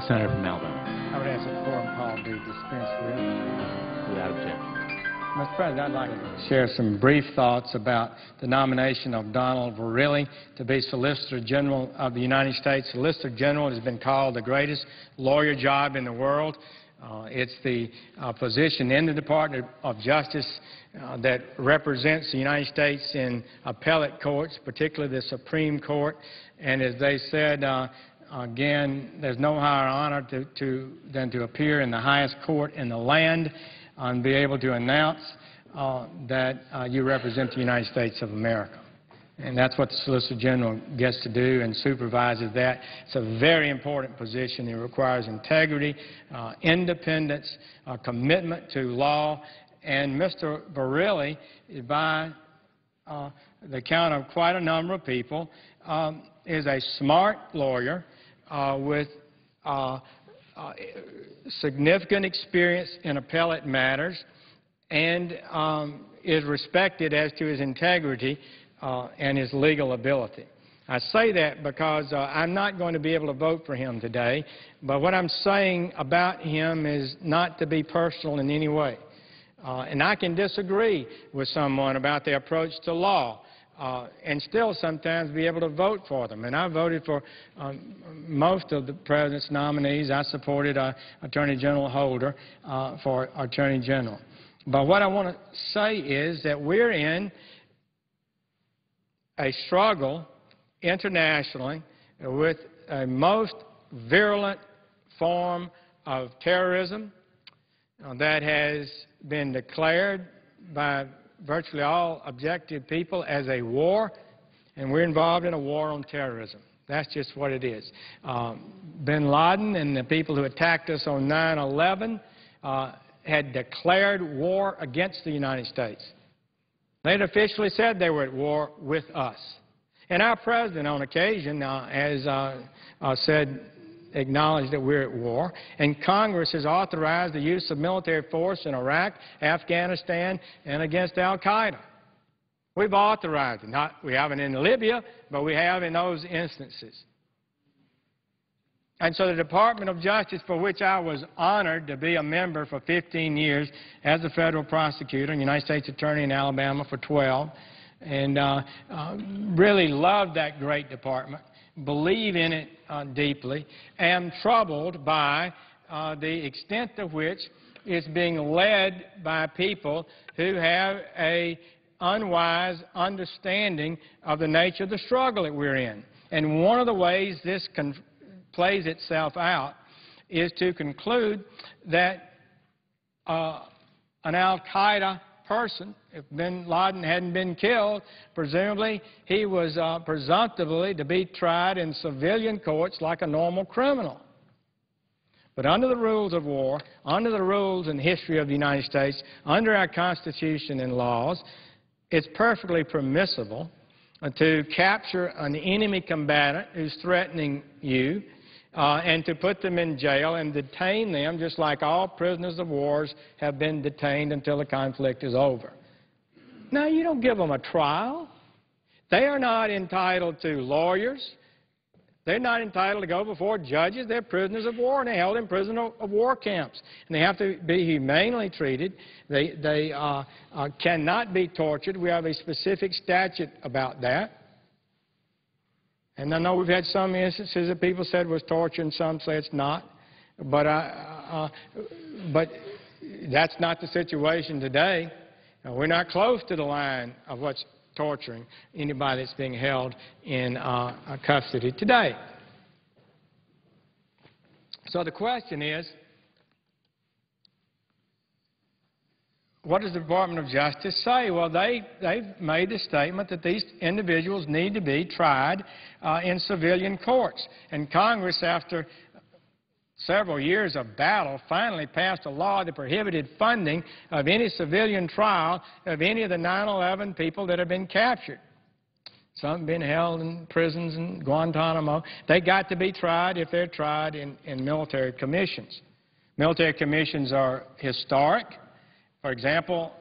Senator from Alabama. I would ask that quorum call be dispensed with. Without objection. Mr. President, I'd like to share some brief thoughts about the nomination of Donald Verrilli to be Solicitor General of the United States. Solicitor General has been called the greatest lawyer job in the world. It's the position in the Department of Justice that represents the United States in appellate courts, particularly the Supreme Court. And as they said, again, there's no higher honor than to appear in the highest court in the land and be able to announce that you represent the United States of America. And that's what the Solicitor General gets to do and supervises that. It's a very important position. It requires integrity, independence, commitment to law. And Mr. Verrilli, by the count of quite a number of people, is a smart lawyer with significant experience in appellate matters and is respected as to his integrity and his legal ability. I say that because I'm not going to be able to vote for him today, but what I'm saying about him is not to be personal in any way. And I can disagree with someone about their approach to law and still sometimes be able to vote for them. And I voted for most of the President's nominees. I supported Attorney General Holder for Attorney General. But what I want to say is that we're in a struggle internationally with a most virulent form of terrorism that has been declared by virtually all objective people as a war, and we're involved in a war on terrorism. That's just what it is. Bin Laden and the people who attacked us on 9/11 had declared war against the United States. They had officially said they were at war with us. And our President, on occasion, has acknowledged that we're at war. And Congress has authorized the use of military force in Iraq, Afghanistan, and against al-Qaeda. We've authorized it. We haven't in Libya, but we have in those instances. And so the Department of Justice, for which I was honored to be a member for 15 years as a federal prosecutor and United States Attorney in Alabama for 12, and really loved that great department, believe in it deeply, am troubled by the extent to which it's being led by people who have an unwise understanding of the nature of the struggle that we're in. And one of the ways this plays itself out is to conclude that an al-Qaeda person, if bin Laden hadn't been killed, presumably he was presumptively to be tried in civilian courts like a normal criminal. But under the rules of war, under the rules and history of the United States, under our Constitution and laws, it's perfectly permissible to capture an enemy combatant who's threatening you and to put them in jail and detain them just like all prisoners of wars have been detained until the conflict is over. Now, you don't give them a trial. They are not entitled to lawyers. They're not entitled to go before judges. They're prisoners of war, and they're held in prisoner of war camps. And they have to be humanely treated. They cannot be tortured. We have a specific statute about that. And I know we've had some instances that people said was torture and some say it's not. But that's not the situation today. We're not close to the line of what's torturing anybody that's being held in custody today. So the question is, what does the Department of Justice say? Well, they've made the statement that these individuals need to be tried in civilian courts. And Congress, after several years of battle, finally passed a law that prohibited funding of any civilian trial of any of the 9/11 people that have been captured. Some have been held in prisons in Guantanamo. They got to be tried if they're tried in military commissions. Military commissions are historic. For example,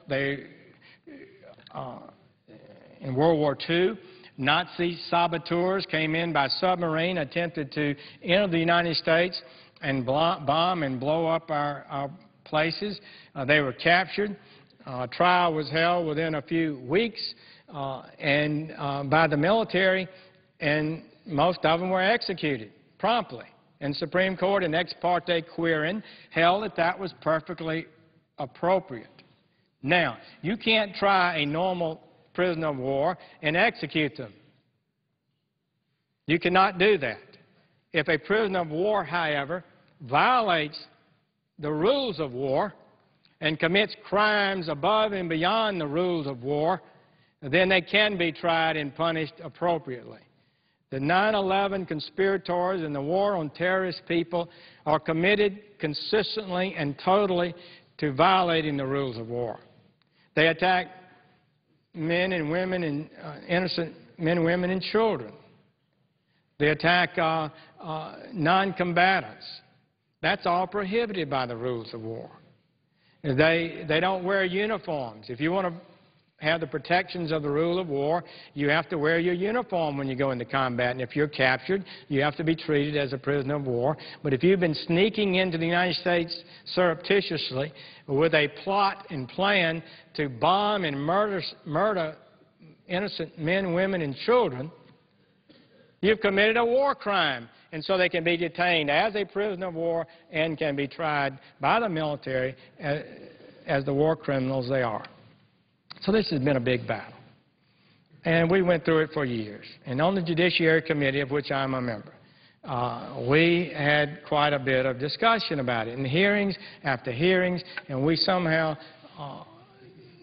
in World War II, Nazi saboteurs came in by submarine, attempted to enter the United States, and bomb and blow up our places. They were captured. Trial was held within a few weeks by the military, and most of them were executed promptly. And the Supreme Court, in ex parte query, held that that was perfectly appropriate. Now, you can't try a normal prisoner of war and execute them. You cannot do that. If a prisoner of war, however, violates the rules of war and commits crimes above and beyond the rules of war, then they can be tried and punished appropriately. The 9/11 conspirators and the war on terrorist people are committed consistently and totally to violating the rules of war. They attack men and women and innocent men, women, and children. They attack non-combatants. That's all prohibited by the rules of war. They don't wear uniforms. If you want to have the protections of the rule of war, you have to wear your uniform when you go into combat. And if you're captured, you have to be treated as a prisoner of war. But if you've been sneaking into the United States surreptitiously with a plot and plan to bomb and murder innocent men, women, and children, you've committed a war crime. And so they can be detained as a prisoner of war and can be tried by the military as the war criminals they are. So this has been a big battle. And we went through it for years. And on the Judiciary Committee, of which I'm a member, we had quite a bit of discussion about it, and hearings after hearings, and we somehow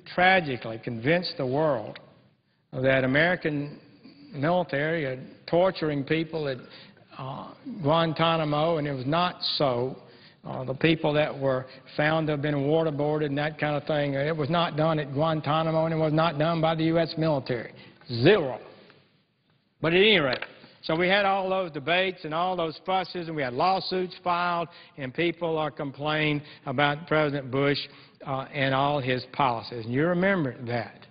tragically convinced the world that American military are torturing people at Guantanamo, and it was not so. The people that were found to have been waterboarded and that kind of thing, it was not done at Guantanamo, and it was not done by the U.S. military. Zero. But at any rate, so we had all those debates and all those fusses, and we had lawsuits filed, and people are complaining about President Bush and all his policies. And you remember that.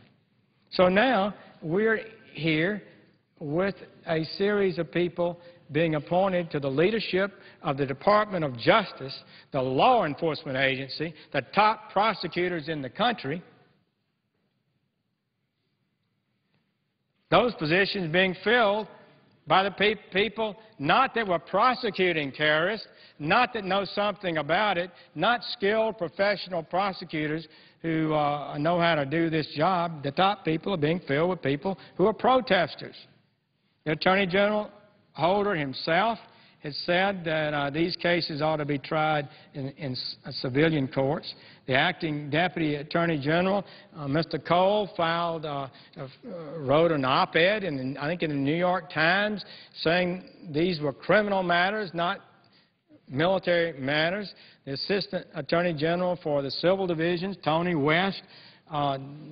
So now we're here with a series of people being appointed to the leadership of the Department of Justice, the law enforcement agency, the top prosecutors in the country. Those positions being filled by the people not that were prosecuting terrorists, not that know something about it, not skilled professional prosecutors who know how to do this job. The top people are being filled with people who are protesters. The Attorney General Holder himself has said that these cases ought to be tried in civilian courts. The acting Deputy Attorney General, Mr. Cole, wrote an op-ed, I think in the New York Times, saying these were criminal matters, not military matters. The Assistant Attorney General for the Civil Divisions, Tony West,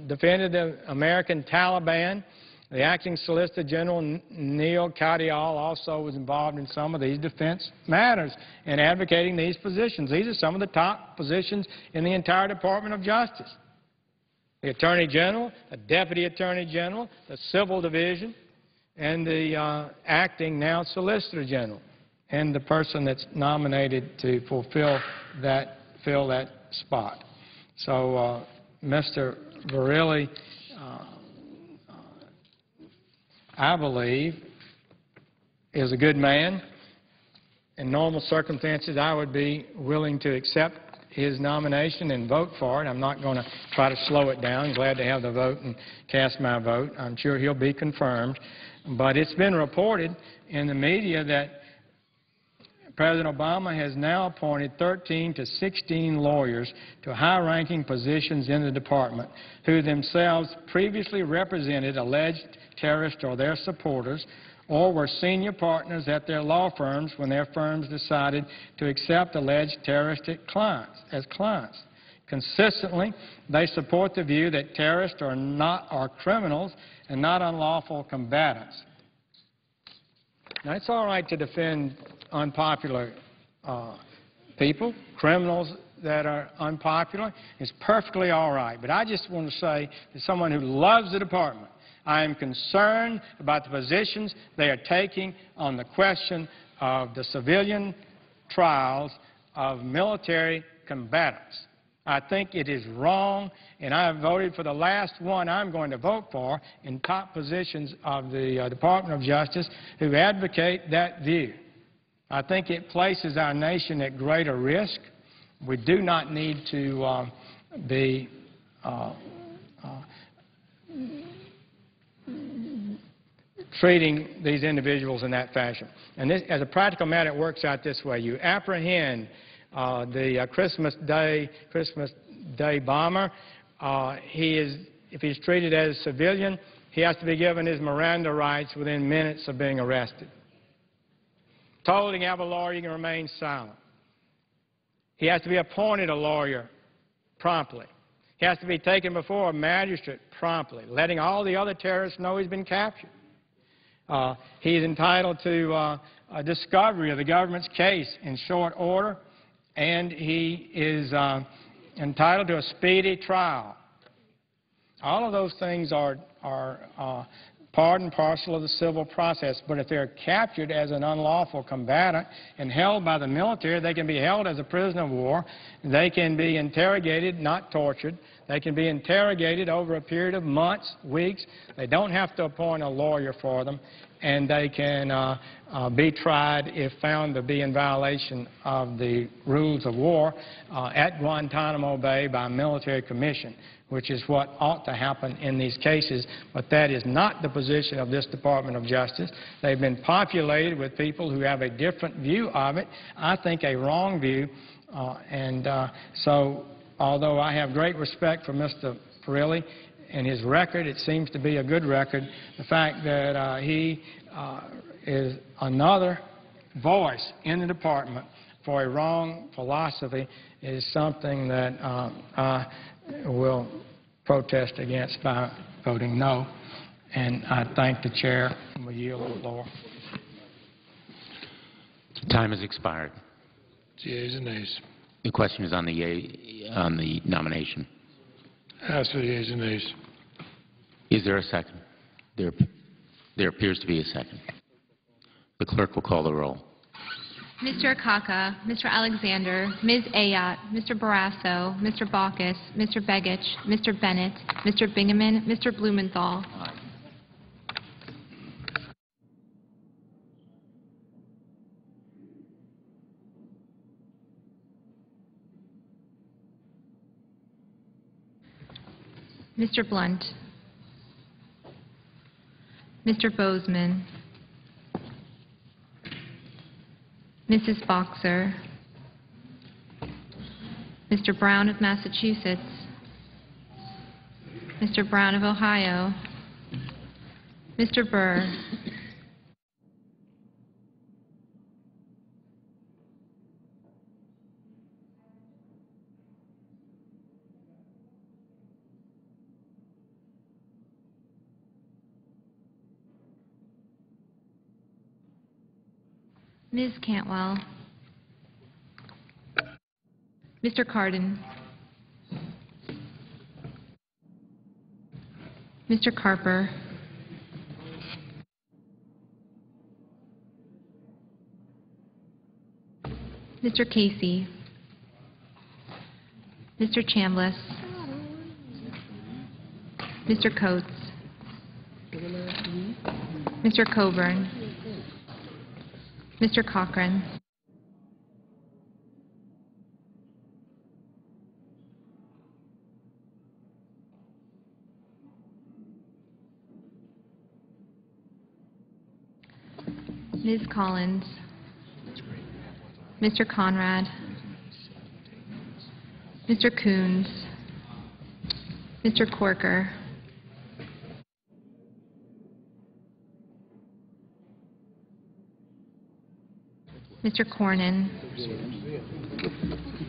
defended the American Taliban. The acting Solicitor General, Neil Katyal, also was involved in some of these defense matters and advocating these positions. These are some of the top positions in the entire Department of Justice. The Attorney General, the Deputy Attorney General, the Civil Division, and the acting now Solicitor General, and the person that's nominated to fill that spot. So, Mr. Verrilli, I believe, is a good man. In normal circumstances, I would be willing to accept his nomination and vote for it. I'm not going to try to slow it down. I'm glad to have the vote and cast my vote. I'm sure he'll be confirmed. But it's been reported in the media that President Obama has now appointed 13 to 16 lawyers to high-ranking positions in the department who themselves previously represented alleged terrorists or their supporters, or were senior partners at their law firms when their firms decided to accept alleged terroristic clients as clients. Consistently, they support the view that terrorists are criminals and not unlawful combatants. Now, it's all right to defend unpopular people, criminals that are unpopular. It's perfectly all right. But I just want to say, as someone who loves the department, I am concerned about the positions they are taking on the question of the civilian trials of military combatants. I think it is wrong, and I have voted for the last one I'm going to vote for in top positions of the Department of Justice who advocate that view. I think it places our nation at greater risk. We do not need to be treating these individuals in that fashion. And this, as a practical matter, it works out this way. You apprehend the Christmas Day bomber. If he's treated as a civilian, he has to be given his Miranda rights within minutes of being arrested. Told he can have a lawyer, he can remain silent. He has to be appointed a lawyer promptly. He has to be taken before a magistrate promptly, letting all the other terrorists know he's been captured. He is entitled to a discovery of the government's case in short order, and he is entitled to a speedy trial. All of those things are part and parcel of the civil process, but if they're captured as an unlawful combatant and held by the military, they can be held as a prisoner of war. They can be interrogated, not tortured. They can be interrogated over a period of months, weeks. They don't have to appoint a lawyer for them, and they can be tried if found to be in violation of the rules of war at Guantanamo Bay by a military commission, which is what ought to happen in these cases. But that is not the position of this Department of Justice. They've been populated with people who have a different view of it, I think a wrong view, so although I have great respect for Mr. Verrilli and his record, it seems to be a good record, the fact that he is another voice in the department for a wrong philosophy is something that I will protest against by voting no. And I thank the chair and will yield the floor. Time has expired. Yeas and nays. The question is on the nomination. Ask for the yeas and nays. Is there a second? There appears to be a second. The clerk will call the roll. Mr. Akaka, Mr. Alexander, Ms. Ayotte, Mr. Barrasso, Mr. Baucus, Mr. Begich, Mr. Bennett, Mr. Bingaman, Mr. Blumenthal. Mr. Blunt, Mr. Bozeman, Mrs. Boxer, Mr. Brown of Massachusetts, Mr. Brown of Ohio, Mr. Burr, Ms. Cantwell, Mr. Cardin, Mr. Carper, Mr. Casey, Mr. Chambliss, Mr. Coates, Mr. Coburn, Mr. Cochran, Ms. Collins, Mr. Conrad, Mr. Coons, Mr. Corker, Mr. Cornyn,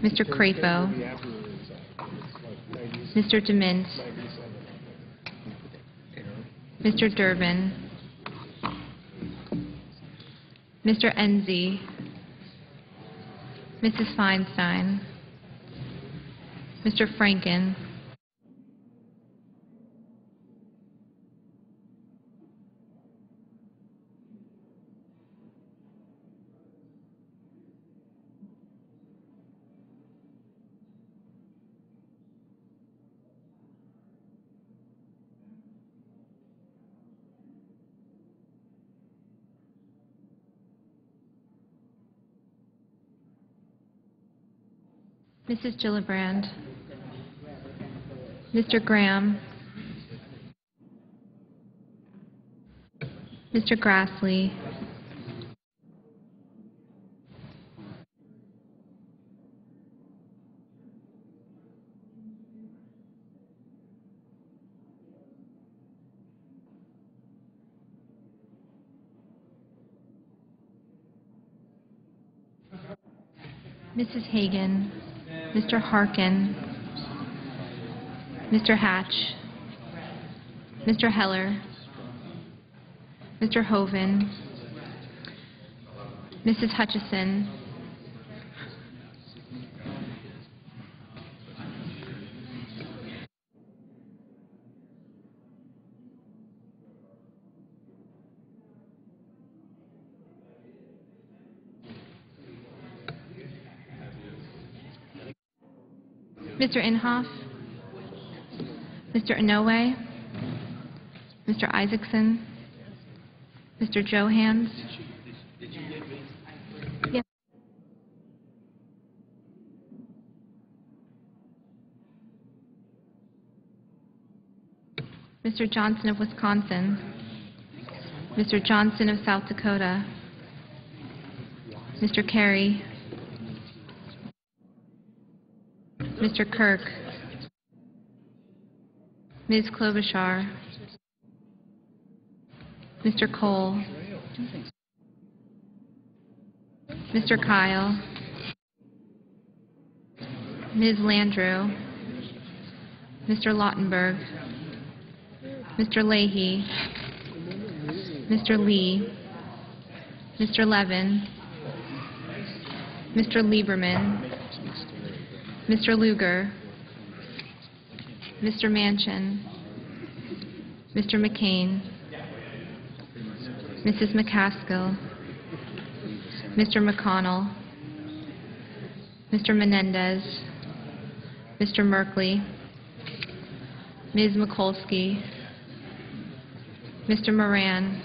Mr. Crapo, Mr. DeMint, Mr. Durbin, Mr. Enzi, Mrs. Feinstein, Mr. Franken, Mrs. Gillibrand, Mr. Graham, Mr. Grassley, Mrs. Hagan, Mr. Harkin, Mr. Hatch, Mr. Heller, Mr. Hoven, Mrs. Hutchison, Mr. Inhofe, Mr. Inoue, Mr. Isaacson, Mr. Johans. Yes. Mr. Johnson of Wisconsin, Mr. Johnson of South Dakota, Mr. Carey, Mr. Kirk, Ms. Klobuchar, Mr. Cole, Mr. Kyle, Ms. Landrieu, Mr. Lautenberg, Mr. Leahy, Mr. Lee, Mr. Levin, Mr. Lieberman, Mr. Lugar, Mr. Manchin, Mr. McCain, Mrs. McCaskill, Mr. McConnell, Mr. Menendez, Mr. Merkley, Ms. Mikulski, Mr. Moran,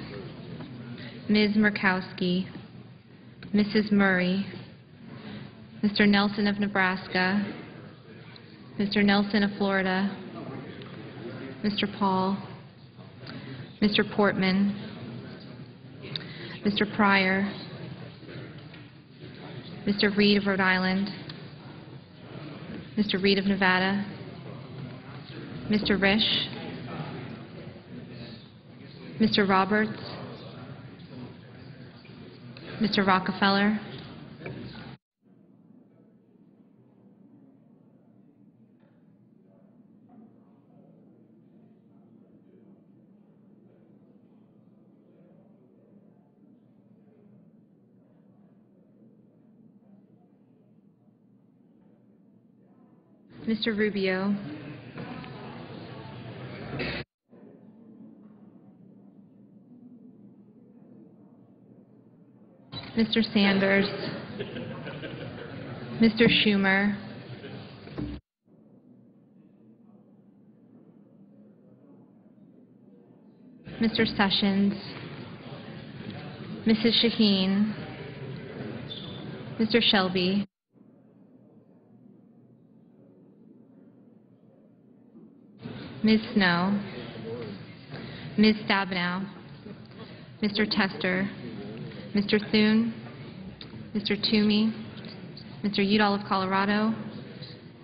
Ms. Murkowski, Mrs. Murray, Mr. Nelson of Nebraska, Mr. Nelson of Florida, Mr. Paul, Mr. Portman, Mr. Pryor, Mr. Reed of Rhode Island, Mr. Reed of Nevada, Mr. Risch, Mr. Roberts, Mr. Rockefeller, Mr. Rubio, Mr. Sanders, Mr. Schumer, Mr. Sessions, Mrs. Shaheen, Mr. Shelby, Ms. Snow, Ms. Stabenow, Mr. Tester, Mr. Thune, Mr. Toomey, Mr. Udall of Colorado,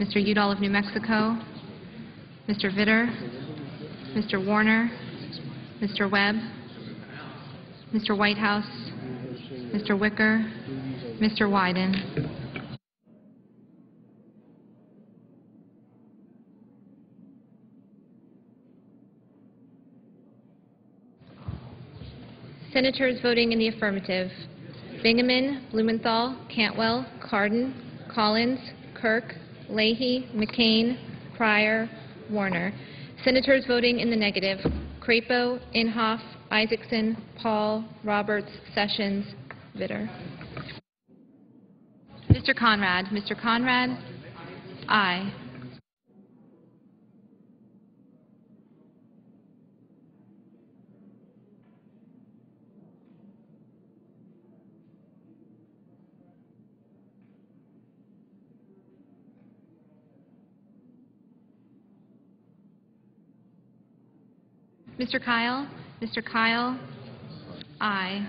Mr. Udall of New Mexico, Mr. Vitter, Mr. Warner, Mr. Webb, Mr. Whitehouse, Mr. Wicker, Mr. Wyden. Senators voting in the affirmative: Bingaman, Blumenthal, Cantwell, Cardin, Collins, Kirk, Leahy, McCain, Pryor, Warner. Senators voting in the negative: Crapo, Inhofe, Isaacson, Paul, Roberts, Sessions, Vitter. Mr. Conrad. Mr. Conrad, aye. Mr. Kyle? Mr. Kyle? Aye.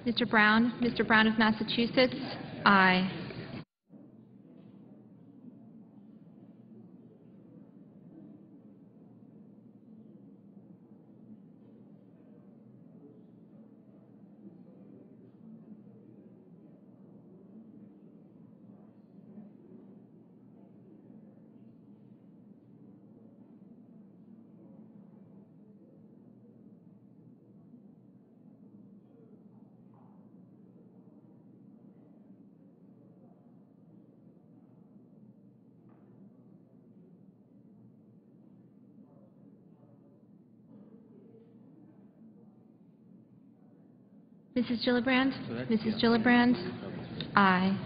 Mr. Brown? Mr. Brown of Massachusetts? Aye. Mrs. Gillibrand? Mrs. Gillibrand? Aye.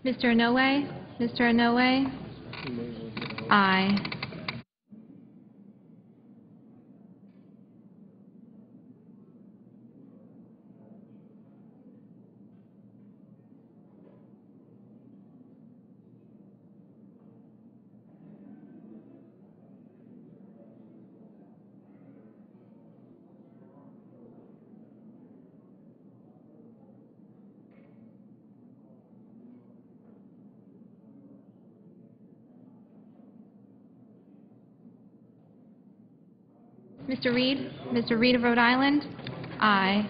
Mr. Inouye? Mr. Inouye? Aye. Mr. Reed? Mr. Reed of Rhode Island? Aye.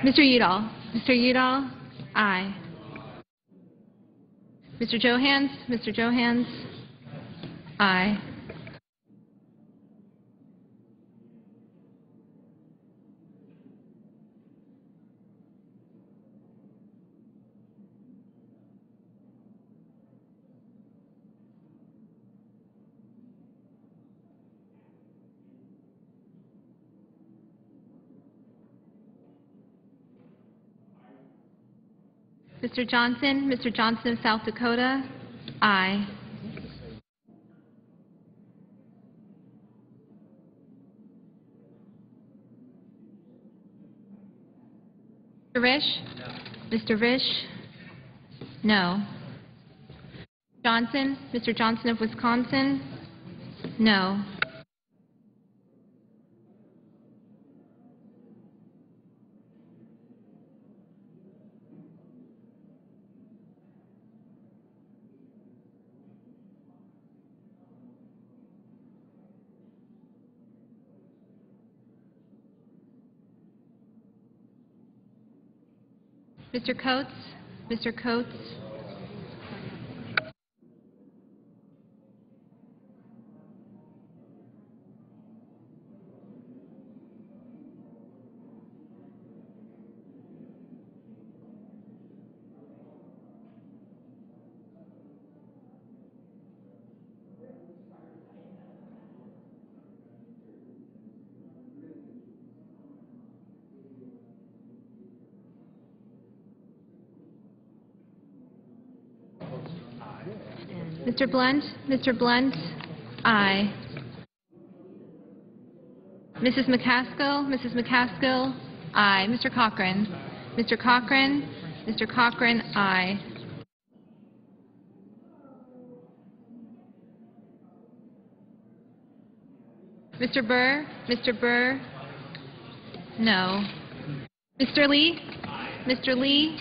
Mr. Udall? Mr. Udall? Aye. Mr. Johans? Mr. Johans? Aye. Mr. Johnson? Mr. Johnson of South Dakota? Aye. Mr. Risch? Mr. Risch? No. Johnson? Mr. Johnson of Wisconsin? No. Mr. Coates? Mr. Coates? Mr. Blunt? Mr. Blunt? Aye. Mrs. McCaskill? Mrs. McCaskill? Aye. Mr. Cochran? Mr. Cochran? Mr. Cochran? Aye. Mr. Burr? Mr. Burr? No. Mr. Lee? Mr. Lee?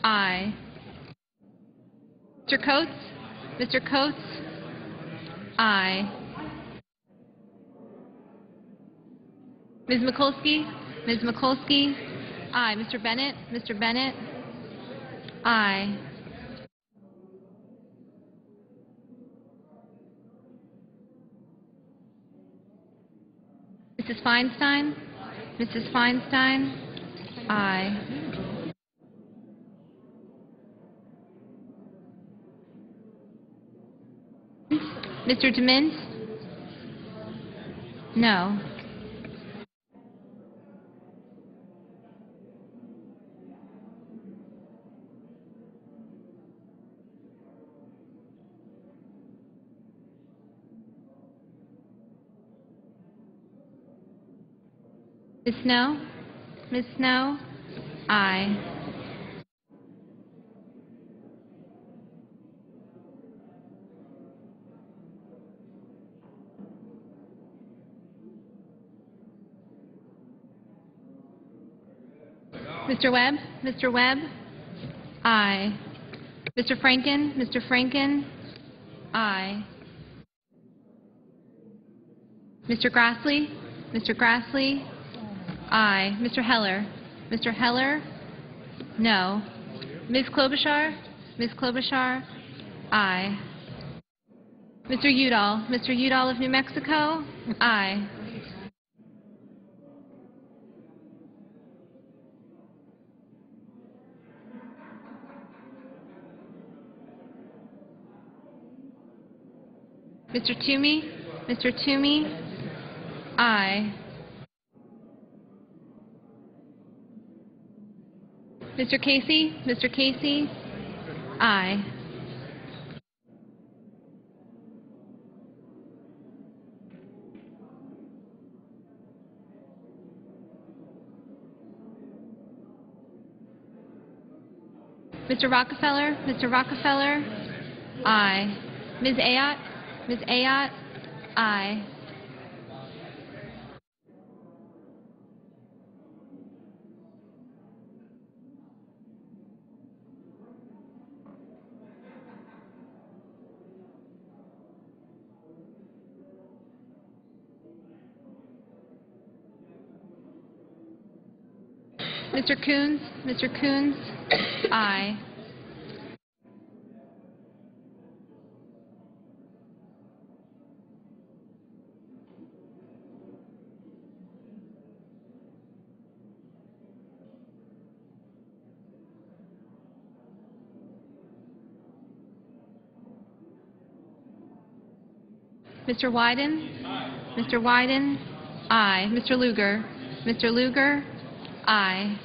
Aye. Mr. Coates? Mr. Coates? Aye. Ms. Mikulski? Ms. Mikulski? Aye. Mr. Bennett? Mr. Bennett? Aye. Mrs. Feinstein? Mrs. Feinstein? Aye. Mr. DeMint? No. Ms. Snow? Ms. Snow? Aye. Mr. Webb? Mr. Webb? Aye. Mr. Franken? Mr. Franken? Aye. Mr. Grassley? Mr. Grassley? Aye. Mr. Heller? Mr. Heller? No. Ms. Klobuchar? Ms. Klobuchar? Aye. Mr. Udall? Mr. Udall of New Mexico? Aye. Mr. Toomey? Mr. Toomey? Aye. Mr. Casey? Mr. Casey? Aye. Mr. Rockefeller? Mr. Rockefeller? Aye. Ms. Ayotte? Ms. Ayotte? Aye. Mr. Coons? Mr. Coons? Aye. Mr. Wyden? Mr. Wyden? Aye. Mr. Lugar? Mr. Lugar? Aye.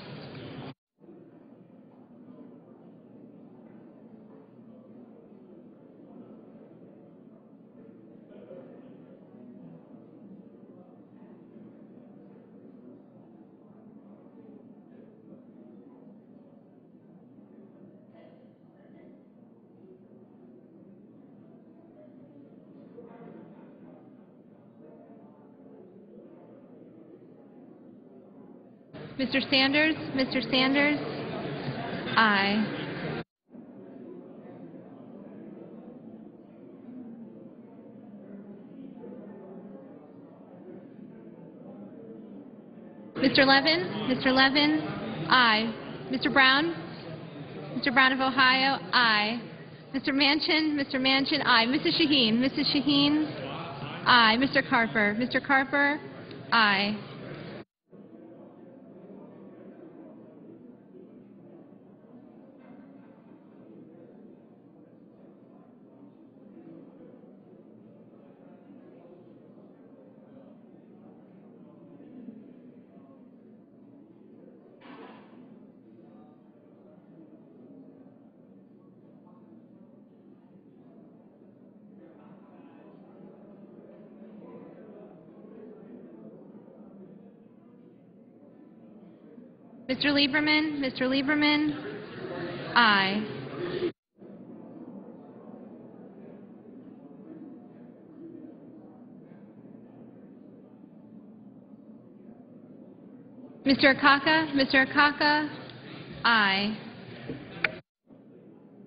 Mr. Sanders? Mr. Sanders? Aye. Mr. Levin? Mr. Levin? Aye. Mr. Brown? Mr. Brown of Ohio? Aye. Mr. Manchin? Mr. Manchin? Aye. Mrs. Shaheen? Mrs. Shaheen? Aye. Mr. Carper? Mr. Carper? Aye. Mr. Lieberman? Mr. Lieberman? Aye. Mr. Akaka? Mr. Akaka? Aye.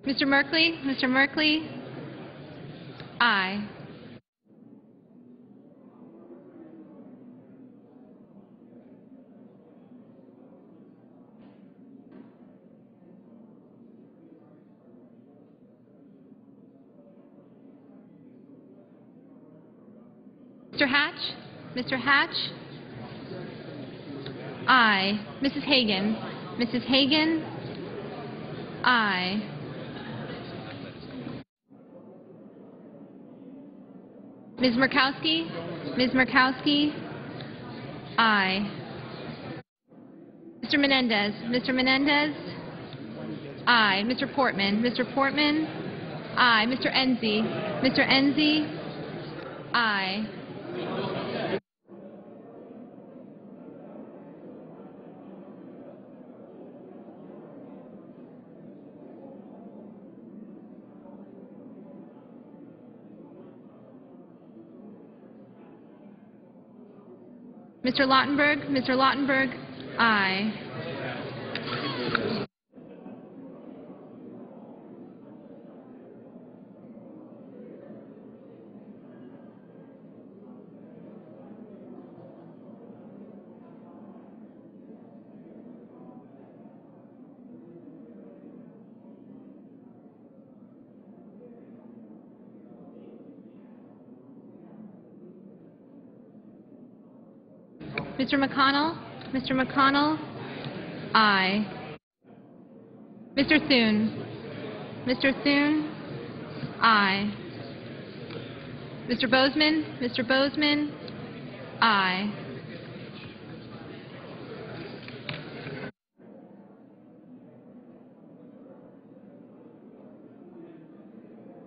Mr. Merkley? Mr. Merkley? Aye. Mr. Hatch? Mr. Hatch? Aye. Mrs. Hagan? Mrs. Hagan? Aye. Ms. Murkowski? Ms. Murkowski? Aye. Mr. Menendez? Mr. Menendez? Aye. Mr. Portman? Mr. Portman? Aye. Mr. Enzi? Mr. Enzi? Aye. Mr. Lautenberg? Mr. Lautenberg? Aye. Mr. McConnell? Mr. McConnell? Aye. Mr. Thune? Mr. Thune? Aye. Mr. Bozeman? Mr. Bozeman? Aye.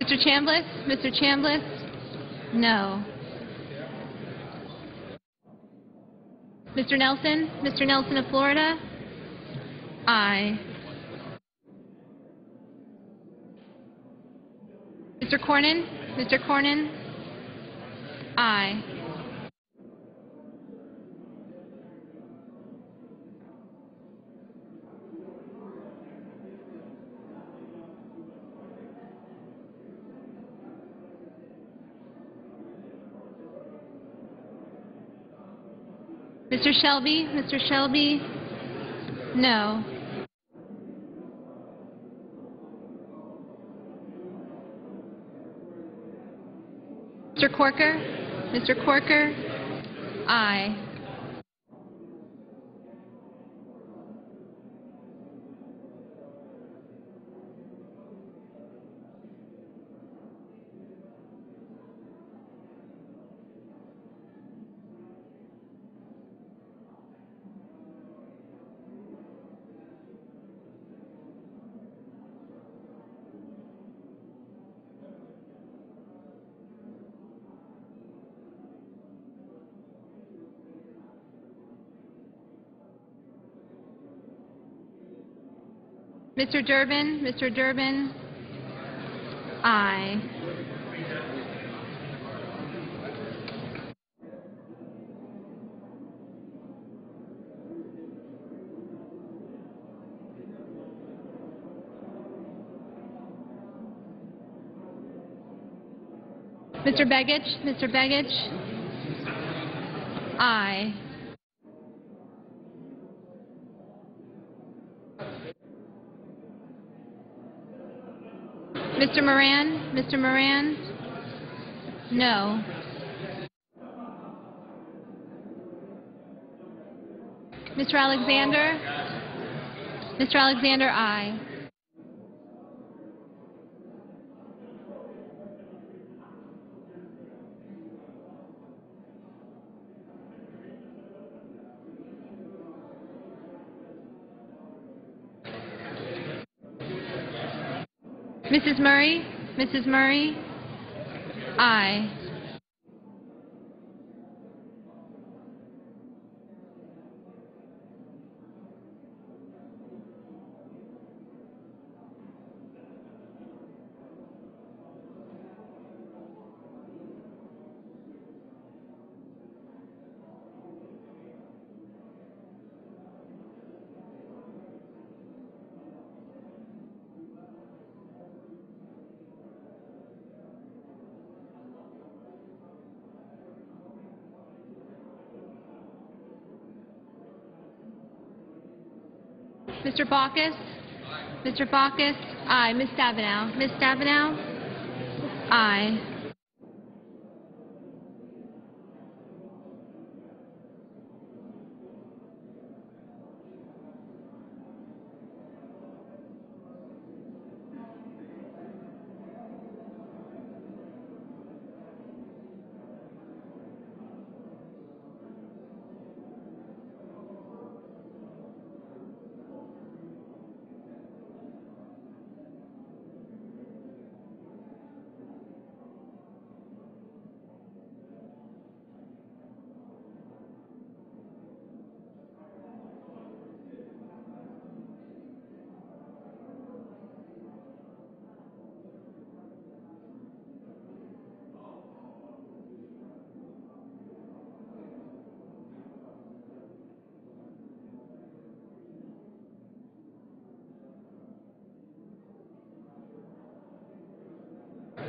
Mr. Chambliss? Mr. Chambliss? No. Mr. Nelson? Mr. Nelson of Florida? Aye. Mr. Cornyn? Mr. Cornyn? Aye. Mr. Shelby? Mr. Shelby? No. Mr. Corker? Mr. Corker? Aye. Mr. Durbin? Mr. Durbin? Aye. Mr. Begich? Mr. Begich? Aye. Mr. Moran? Mr. Moran? No. Mr. Alexander? Mr. Alexander, aye. Mrs. Murray? Mrs. Murray? Aye. Mr. Baucus? Mr. Baucus? Aye. Ms. Stabenow? Ms. Stabenow? Aye.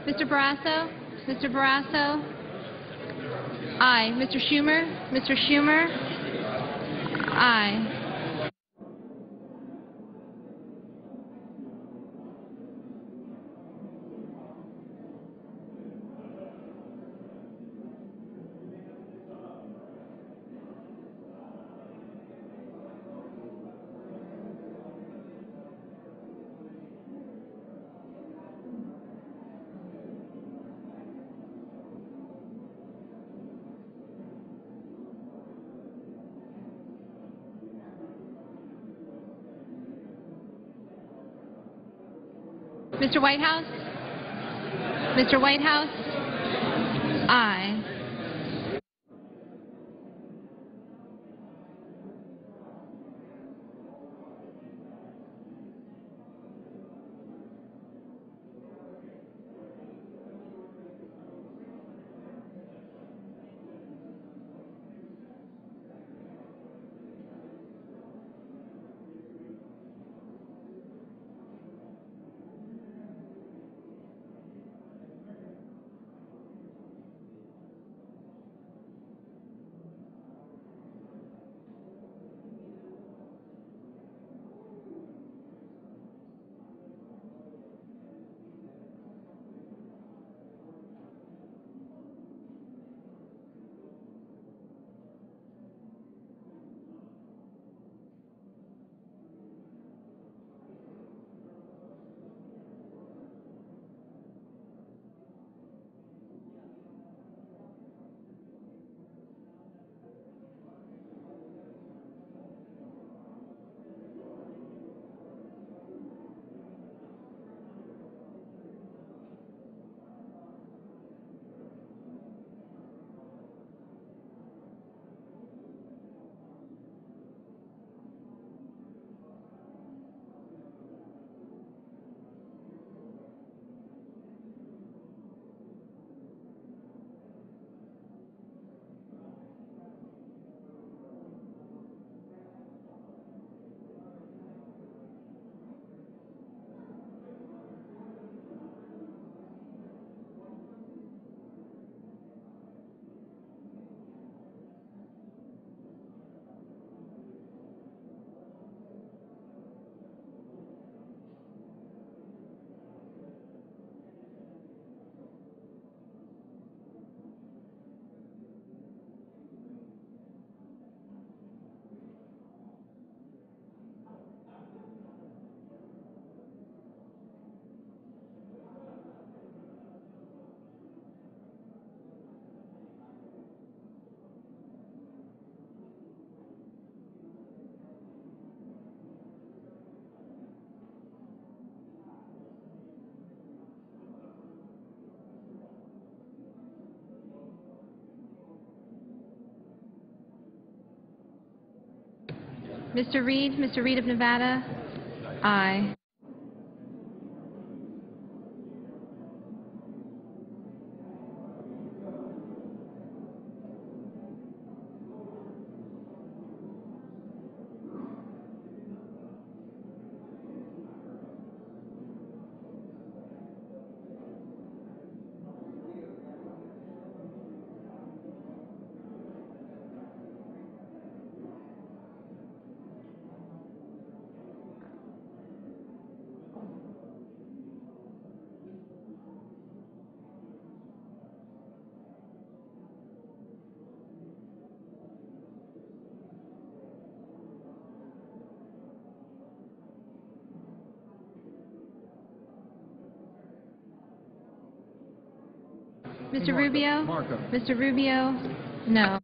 Mr. Barrasso? Mr. Barrasso? Aye. Mr. Schumer? Mr. Schumer? Aye. Mr. Whitehouse? Mr. Whitehouse? Aye. Mr. Reed of Nevada? Aye. Mr. Rubio? Mr. Rubio? No.